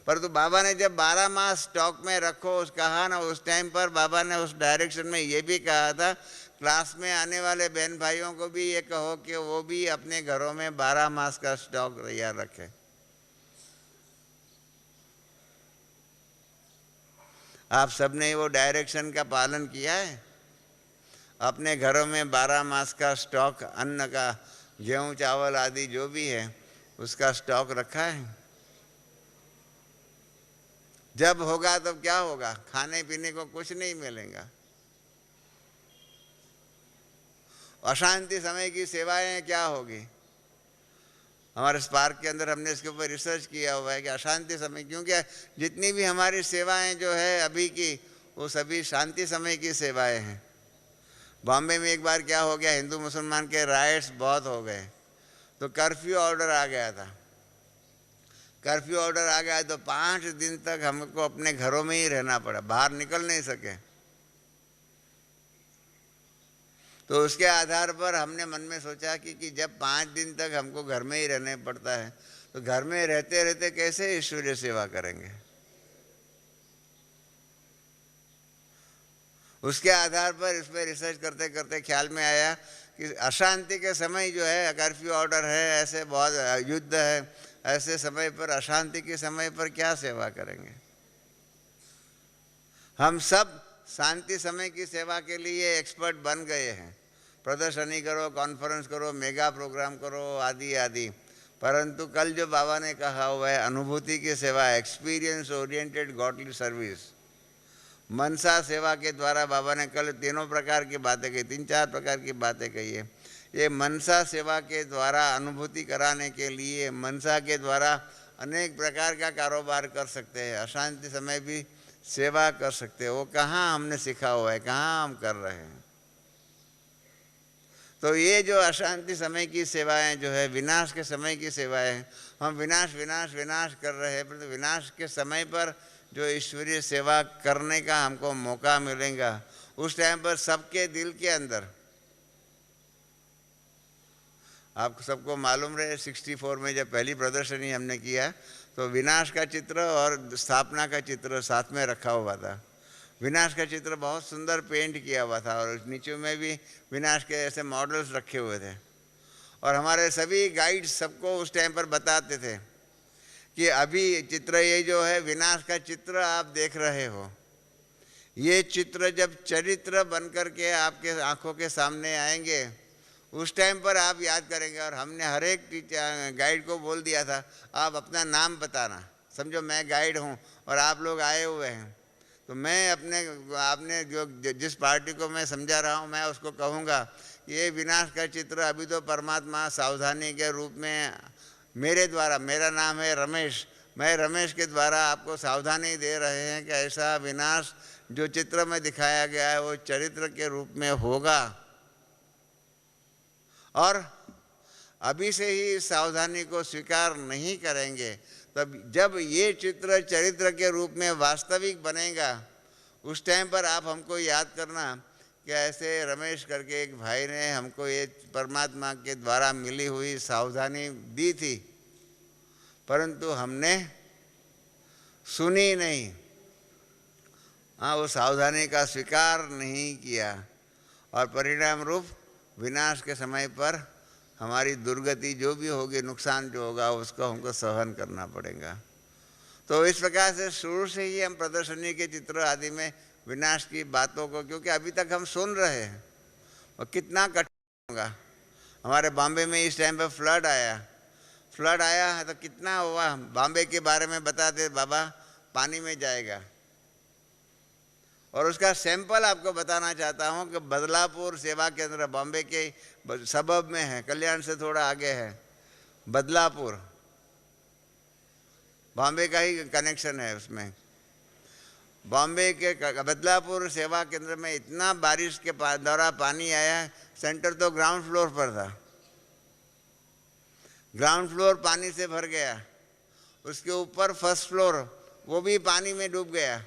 परंतु बाबा ने जब 12 मास स्टॉक में रखो उस कहा ना, उस टाइम पर बाबा ने उस डायरेक्शन में ये भी कहा था, क्लास में आने वाले बहन भाइयों को भी ये कहो कि वो भी अपने घरों में 12 मास का स्टॉक तैयार रखें। आप सबने वो डायरेक्शन का पालन किया है? अपने घरों में 12 मास का स्टॉक अन्न का, गेहूं चावल आदि जो भी है उसका स्टॉक रखा है? जब होगा तब क्या होगा, खाने पीने को कुछ नहीं मिलेगा। अशांति समय की सेवाएं क्या होगी। हमारे स्पार्क के अंदर हमने इसके ऊपर रिसर्च किया हुआ है कि अशांति समय, क्योंकि जितनी भी हमारी सेवाएं जो है अभी की वो सभी शांति समय की सेवाएं हैं। बॉम्बे में एक बार क्या हो गया, हिंदू मुसलमान के राइट्स बहुत हो गए, तो कर्फ्यू ऑर्डर आ गया था। कर्फ्यू ऑर्डर आ गया तो 5 दिन तक हमको अपने घरों में ही रहना पड़ा, बाहर निकल नहीं सके। तो उसके आधार पर हमने मन में सोचा कि जब 5 दिन तक हमको घर में ही रहने पड़ता है तो घर में रहते रहते कैसे ईश्वरीय सेवा करेंगे। उसके आधार पर इस पर रिसर्च करते करते ख्याल में आया कि अशांति के समय जो है कर्फ्यू ऑर्डर है, ऐसे बहुत युद्ध है, ऐसे समय पर अशांति के समय पर क्या सेवा करेंगे। हम सब शांति समय की सेवा के लिए एक्सपर्ट बन गए हैं, प्रदर्शनी करो, कॉन्फ्रेंस करो, मेगा प्रोग्राम करो आदि आदि। परंतु कल जो बाबा ने कहा हुआ है अनुभूति की सेवा, एक्सपीरियंस ओरिएंटेड गॉडली सर्विस, मनसा सेवा के द्वारा बाबा ने कल 3 प्रकार की बातें कही, 3-4 प्रकार की बातें कही है। ये मनसा सेवा के द्वारा अनुभूति कराने के लिए, मनसा के द्वारा अनेक प्रकार का कारोबार कर सकते हैं, अशांति समय भी सेवा कर सकते हैं। वो कहाँ हमने सीखा हुआ है, कहाँ हम कर रहे हैं। तो ये जो अशांति समय की सेवाएं जो है, विनाश के समय की सेवाएं, हम विनाश विनाश विनाश कर रहे हैं, परंतु विनाश के समय पर जो ईश्वरीय सेवा करने का हमको मौका मिलेगा, उस टाइम पर सबके दिल के अंदर, आपको सबको मालूम रहे 64 में जब पहली प्रदर्शनी हमने किया तो विनाश का चित्र और स्थापना का चित्र साथ में रखा हुआ था। विनाश का चित्र बहुत सुंदर पेंट किया हुआ था और नीचे में भी विनाश के ऐसे मॉडल्स रखे हुए थे। और हमारे सभी गाइड्स सबको उस टाइम पर बताते थे कि अभी चित्र ये जो है विनाश का चित्र आप देख रहे हो, ये चित्र जब चरित्र बन कर के आपके आंखों के सामने आएंगे उस टाइम पर आप याद करेंगे। और हमने हर एक गाइड को बोल दिया था, आप अपना नाम बताना, समझो मैं गाइड हूँ और आप लोग आए हुए हैं, तो मैं आपने जो जिस पार्टी को मैं समझा रहा हूँ मैं उसको कहूँगा ये विनाश का चित्र अभी तो परमात्मा सावधानी के रूप में मेरे द्वारा, मेरा नाम है रमेश, मैं रमेश के द्वारा आपको सावधानी दे रहे हैं कि ऐसा विनाश जो चित्र में दिखाया गया है वो चरित्र के रूप में होगा। और अभी से ही सावधानी को स्वीकार नहीं करेंगे तब जब ये चित्र चरित्र के रूप में वास्तविक बनेगा उस टाइम पर आप हमको याद करना कि ऐसे रमेश करके एक भाई ने हमको ये परमात्मा के द्वारा मिली हुई सावधानी दी थी, परंतु हमने सुनी नहीं, हाँ वो सावधानी का स्वीकार नहीं किया और परिणाम रूप विनाश के समय पर हमारी दुर्गति जो भी होगी, नुकसान जो होगा उसको हमको सहन करना पड़ेगा। तो इस प्रकार से शुरू से ही हम प्रदर्शनी के चित्र आदि में विनाश की बातों को, क्योंकि अभी तक हम सुन रहे हैं और कितना कठिन होगा। हमारे बॉम्बे में इस टाइम पर फ्लड आया है तो कितना हुआ, बॉम्बे के बारे में बताते बाबा पानी में जाएगा। और उसका सैंपल आपको बताना चाहता हूँ कि बदलापुर सेवा केंद्र बॉम्बे के सबब में है, कल्याण से थोड़ा आगे है बदलापुर, बॉम्बे का ही कनेक्शन है उसमें। बॉम्बे के बदलापुर सेवा केंद्र में इतना बारिश के दौरा पानी आया, सेंटर तो ग्राउंड फ्लोर पर था, ग्राउंड फ्लोर पानी से भर गया, उसके ऊपर फर्स्ट फ्लोर वो भी पानी में डूब गया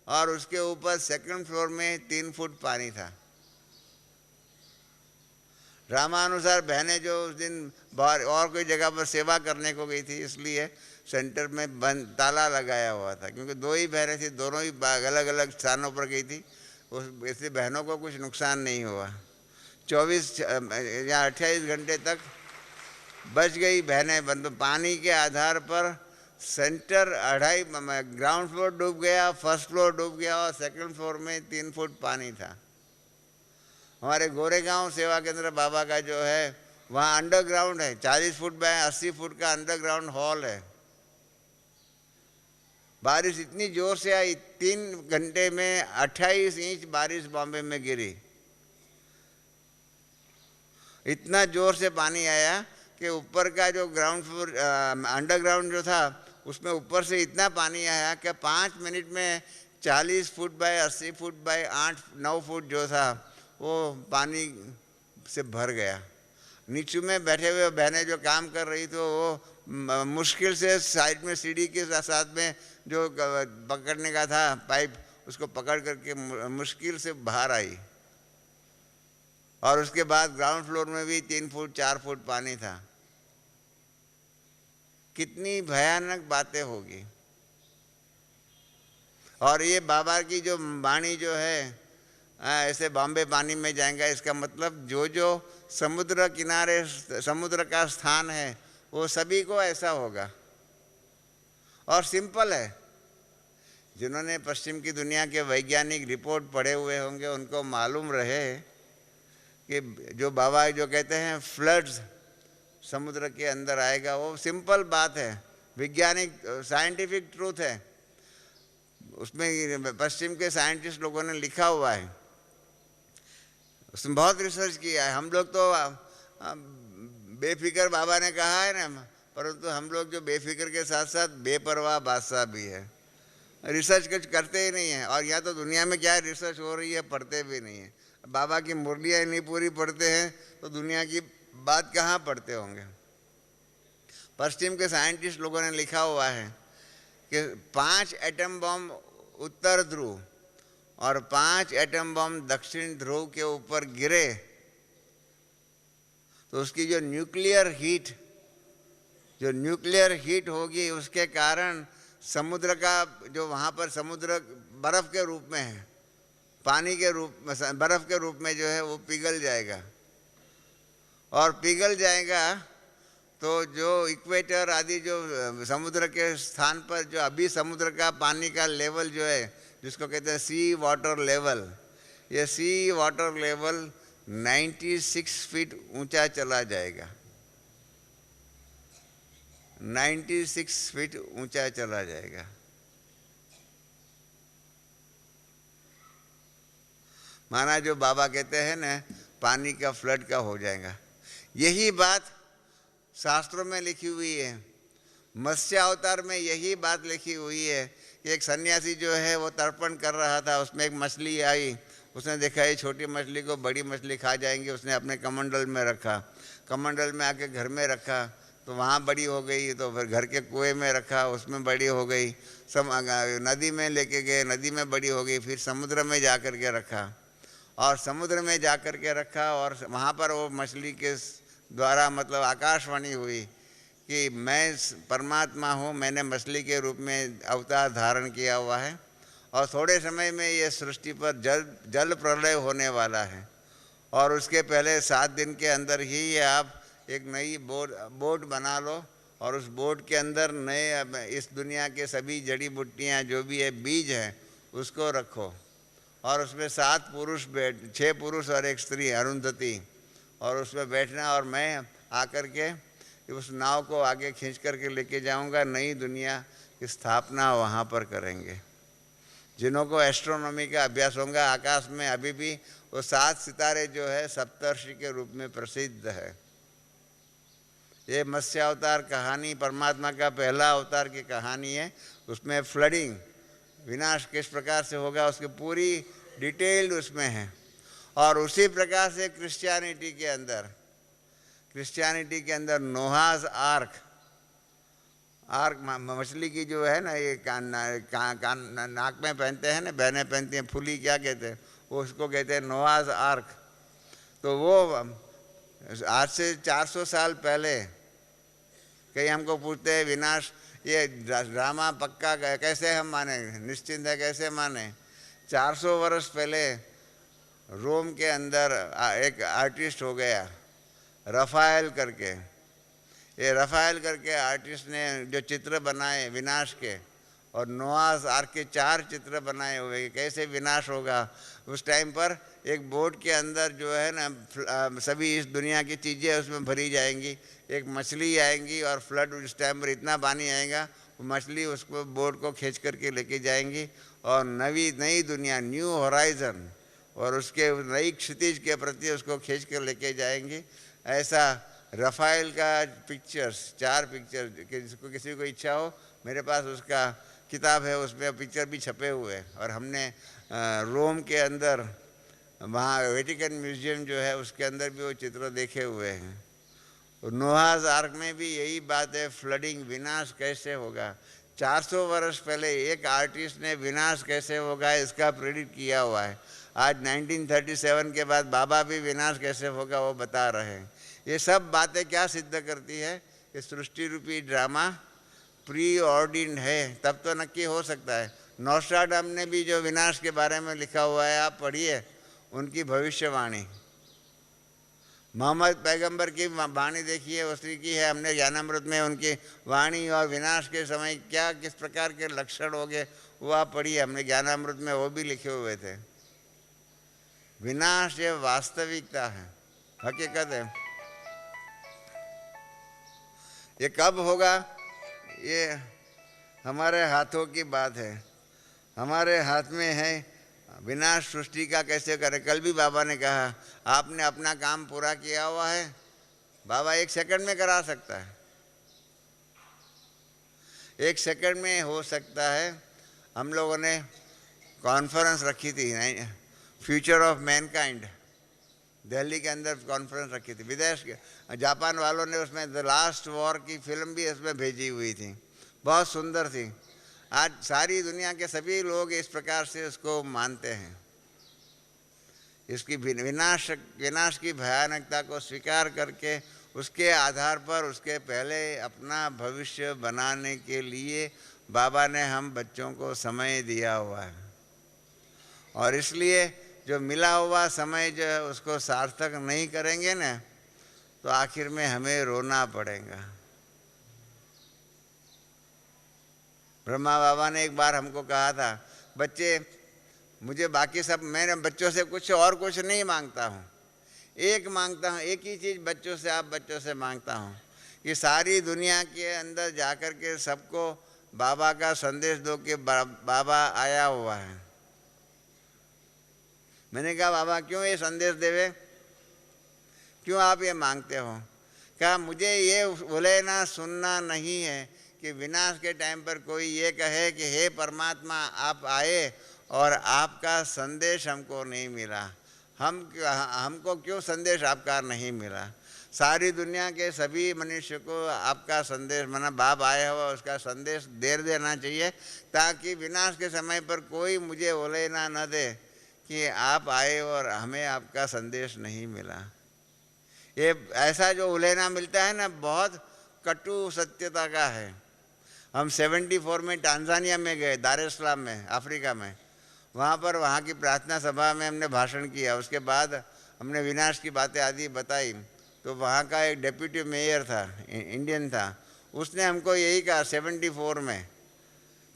और उसके ऊपर सेकंड फ्लोर में 3 फुट पानी था। रामानुसार बहनें जो उस दिन बाहर और कोई जगह पर सेवा करने को गई थी, इसलिए सेंटर में बंद ताला लगाया हुआ था, क्योंकि 2 ही बहनें थी, दोनों ही अलग अलग स्थानों पर गई थी, उस ऐसे बहनों को कुछ नुकसान नहीं हुआ। 24 या 28 घंटे तक बच गई बहनें, बंद पानी के आधार पर सेंटर 2.5 ग्राउंड फ्लोर डूब गया, फर्स्ट फ्लोर डूब गया और सेकंड फ्लोर में 3 फुट पानी था। हमारे गोरेगांव सेवा केंद्र बाबा का जो है वहाँ अंडरग्राउंड है, 40 फुट बाय 80 फुट का अंडरग्राउंड हॉल है। बारिश इतनी जोर से आई, 3 घंटे में 28 इंच बारिश बॉम्बे में गिरी। इतना जोर से पानी आया कि ऊपर का जो ग्राउंड फ्लोर अंडरग्राउंड जो था उसमें ऊपर से इतना पानी आया कि 5 मिनट में 40 foot by 80 foot by 8-9 foot जो था वो पानी से भर गया। नीचे में बैठे हुए बहनें जो काम कर रही थी वो मुश्किल से साइड में सीढ़ी के साथ में जो पकड़ने का था पाइप, उसको पकड़ करके मुश्किल से बाहर आई। और उसके बाद ग्राउंड फ्लोर में भी 3 फुट 4 फुट पानी था। कितनी भयानक बातें होगी। और ये बाबा की जो वाणी जो है ऐसे बॉम्बे पानी में जाएगा, इसका मतलब जो जो समुद्र किनारे समुद्र का स्थान है वो सभी को ऐसा होगा। और सिंपल है, जिन्होंने पश्चिम की दुनिया के वैज्ञानिक रिपोर्ट पढ़े हुए होंगे उनको मालूम रहे कि जो बाबा जो कहते हैं फ्लड्स समुद्र के अंदर आएगा, वो सिंपल बात है, वैज्ञानिक साइंटिफिक ट्रूथ है। उसमें पश्चिम के साइंटिस्ट लोगों ने लिखा हुआ है, उसमें बहुत रिसर्च किया है। हम लोग तो बेफिक्र बाबा ने कहा है ना, परंतु हम लोग जो बेफिक्र के साथ साथ बेपरवाह बादशाह भी है, रिसर्च कुछ करते ही नहीं है। और यहाँ तो दुनिया में क्या रिसर्च हो रही है, पढ़ते भी नहीं है। बाबा की मुरलियाँ नहीं पूरी पढ़ते हैं तो दुनिया की बात कहाँ पढ़ते होंगे। पश्चिम के साइंटिस्ट लोगों ने लिखा हुआ है कि 5 एटम बम उत्तर ध्रुव और 5 एटम बम दक्षिण ध्रुव के ऊपर गिरे तो उसकी जो न्यूक्लियर हीट होगी, उसके कारण समुद्र का जो वहाँ पर समुद्र बर्फ़ के रूप में है, पानी के रूप में, बर्फ़ के रूप में जो है वो पिघल जाएगा। और पिघल जाएगा तो जो इक्वेटर आदि जो समुद्र के स्थान पर जो अभी समुद्र का पानी का लेवल जो है, जिसको कहते हैं सी वाटर लेवल, ये सी वाटर लेवल 96 फीट ऊंचा चला जाएगा। 96 फीट ऊंचा चला जाएगा। माना जो बाबा कहते हैं ना, पानी का फ्लड का हो जाएगा। यही बात शास्त्रों में लिखी हुई है। मत्स्य अवतार में यही बात लिखी हुई है कि एक सन्यासी जो है वो तर्पण कर रहा था, उसमें एक मछली आई, उसने देखा ये छोटी मछली को बड़ी मछली खा जाएंगी, उसने अपने कमंडल में रखा, कमंडल में आके घर में रखा तो वहाँ बड़ी हो गई, तो फिर घर के कुएं में रखा, उसमें बड़ी हो गई, सब नदी में लेके गए, नदी में बड़ी हो गई, फिर समुद्र में जा कर के रखा और समुद्र में जा कर के रखा और वहाँ पर वो मछली के द्वारा मतलब आकाशवाणी हुई कि मैं परमात्मा हूँ, मैंने मछली के रूप में अवतार धारण किया हुआ है और थोड़े समय में ये सृष्टि पर जल प्रलय होने वाला है और उसके पहले 7 दिन के अंदर ही आप एक नई बोट बना लो और उस बोट के अंदर नए इस दुनिया के सभी जड़ी बूटियाँ जो भी है बीज हैं उसको रखो और उसमें 7 पुरुष 6 पुरुष और एक स्त्री अरुंधति, और उसमें बैठना और मैं आकर के उस नाव को आगे खींच करके लेके जाऊंगा, नई दुनिया की स्थापना वहाँ पर करेंगे। जिन्हों एस्ट्रोनॉमी का अभ्यास होगा, आकाश में अभी भी वो 7 सितारे जो है सप्तर्षि के रूप में प्रसिद्ध है। ये मत्स्य अवतार कहानी परमात्मा का पहला अवतार की कहानी है। उसमें फ्लडिंग विनाश किस प्रकार से होगा उसकी पूरी डिटेल्ड उसमें है। और उसी प्रकार से क्रिश्चियनिटी के अंदर नोहाज आर्क मछली की जो है ना, ये नाक में पहनते हैं ना, बहनें पहनती हैं, फुली क्या कहते हैं वो, उसको कहते हैं नोहाज आर्क। तो वो आज से 400 साल पहले कई हमको पूछते हैं विनाश ये ड्रामा पक्का कैसे हम माने, निश्चिंत है कैसे माने। 400 वर्ष पहले रोम के अंदर एक आर्टिस्ट हो गया रफाएल करके। ये रफाएल करके आर्टिस्ट ने जो चित्र बनाए विनाश के और नोआह आर्क के 4 चित्र बनाए हुए कैसे विनाश होगा। उस टाइम पर एक बोट के अंदर जो है ना सभी इस दुनिया की चीज़ें उसमें भरी जाएंगी, एक मछली आएंगी और फ्लड उस टाइम पर इतना पानी आएगा वो मछली उसको बोट को खींच करके लेके जाएंगी और नई दुनिया न्यू होराइजन और उसके नई क्षितिज के प्रति उसको खींच कर लेके जाएंगी। ऐसा रफाएल का पिक्चर्स 4 पिक्चर जिसको किसी को इच्छा हो, मेरे पास उसका किताब है, उसमें पिक्चर भी छपे हुए हैं। और हमने रोम के अंदर वहाँ वेटिकन म्यूजियम जो है उसके अंदर भी वो चित्र देखे हुए हैं। और नोआह आर्क में भी यही बात है, फ्लडिंग विनाश कैसे होगा। 400 वर्ष पहले एक आर्टिस्ट ने विनाश कैसे होगा इसका प्रेडिक्ट किया हुआ है। आज 1937 के बाद बाबा भी विनाश कैसे होगा वो बता रहे हैं। ये सब बातें क्या सिद्ध करती है कि सृष्टि रूपी ड्रामा प्री ऑर्डिन्ड है, तब तो नक्की हो सकता है। नोस्ट्राडामस ने भी जो विनाश के बारे में लिखा हुआ है आप पढ़िए उनकी भविष्यवाणी। मोहम्मद पैगंबर की वाणी देखिए उसी की है, हमने ज्ञानामृत में उनकी वाणी और विनाश के समय क्या किस प्रकार के लक्षण हो गए वो आप पढ़िए, हमने ज्ञानामृत में वो भी लिखे हुए थे। विनाश ये वास्तविकता है, हकीकत है। ये कब होगा ये हमारे हाथों की बात है, हमारे हाथ में है। विनाश सृष्टि का कैसे करें। कल भी बाबा ने कहा आपने अपना काम पूरा किया हुआ है, बाबा 1 सेकंड में करा सकता है। 1 सेकंड में हो सकता है। हम लोगों ने कॉन्फ्रेंस रखी थी, फ्यूचर ऑफ मैनकाइंड, दिल्ली के अंदर कॉन्फ्रेंस रखी थी। विदेश के जापान वालों ने उसमें द लास्ट वॉर की फिल्म भी इसमें भेजी हुई थी, बहुत सुंदर थी। आज सारी दुनिया के सभी लोग इस प्रकार से उसको मानते हैं। इसकी विनाश की भयानकता को स्वीकार करके उसके आधार पर उसके पहले अपना भविष्य बनाने के लिए बाबा ने हम बच्चों को समय दिया हुआ है। और इसलिए जो मिला हुआ समय जो है उसको सार्थक नहीं करेंगे ना, तो आखिर में हमें रोना पड़ेगा। ब्रह्मा बाबा ने एक बार हमको कहा था, बच्चे मुझे बाकी सब, मैंने बच्चों से कुछ नहीं मांगता हूँ, एक मांगता हूँ, एक ही चीज़ बच्चों से, आप बच्चों से मांगता हूँ कि सारी दुनिया के अंदर जाकर के सबको बाबा का संदेश दो कि बाबा आया हुआ है। मैंने कहा बाबा क्यों ये संदेश देवे, क्यों आप ये मांगते हो? कहा मुझे ये बोले ना सुनना नहीं है कि विनाश के टाइम पर कोई ये कहे कि हे परमात्मा आप आए और आपका संदेश हमको नहीं मिला। हमको क्यों संदेश आपका नहीं मिला? सारी दुनिया के सभी मनुष्य को आपका संदेश, माना बाप आया हुआ उसका संदेश दे देना चाहिए, ताकि विनाश के समय पर कोई मुझे बोले ना न दे कि आप आए और हमें आपका संदेश नहीं मिला। ये ऐसा जो उलेना मिलता है ना, बहुत कटु सत्यता का है। हम 74 में टांजानिया में गए, दार एस सलाम में, अफ्रीका में। वहाँ पर वहाँ की प्रार्थना सभा में हमने भाषण किया। उसके बाद हमने विनाश की बातें आदि बताई। तो वहाँ का एक डेप्यूटी मेयर था, इंडियन था, उसने हमको यही कहा 74 में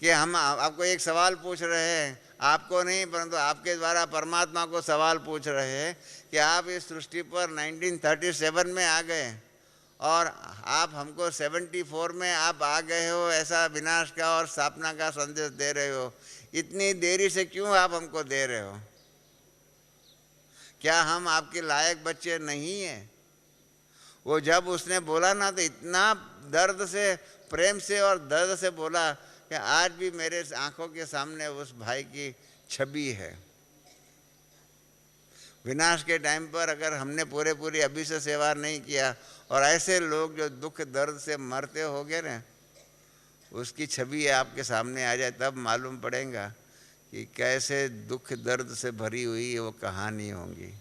कि हम आपको एक सवाल पूछ रहे हैं, आपको नहीं परंतु आपके द्वारा परमात्मा को सवाल पूछ रहे हैं कि आप इस सृष्टि पर 1937 में आ गए और आप हमको 74 में आप आ गए हो, ऐसा विनाश का और स्थापना का संदेश दे रहे हो। इतनी देरी से क्यों आप हमको दे रहे हो? क्या हम आपके लायक बच्चे नहीं हैं? वो जब उसने बोला ना, तो इतना दर्द से, प्रेम से और दर्द से बोला कि आज भी मेरे आंखों के सामने उस भाई की छवि है। विनाश के टाइम पर अगर हमने पूरी अभी से सेवा नहीं किया और ऐसे लोग जो दुख दर्द से मरते होंगे ना, उसकी छवि आपके सामने आ जाए, तब मालूम पड़ेगा कि कैसे दुख दर्द से भरी हुई वो कहानी होंगी।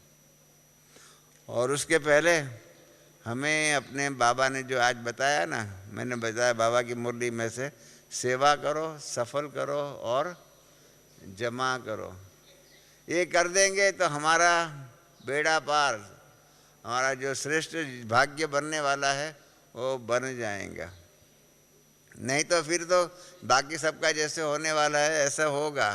और उसके पहले हमें अपने बाबा ने जो आज बताया ना, मैंने बताया बाबा की मुरली में से, सेवा करो, सफल करो और जमा करो। ये कर देंगे तो हमारा बेड़ा पार, हमारा जो श्रेष्ठ भाग्य बनने वाला है वो बन जाएगा। नहीं तो फिर तो बाकी सबका जैसे होने वाला है ऐसा होगा।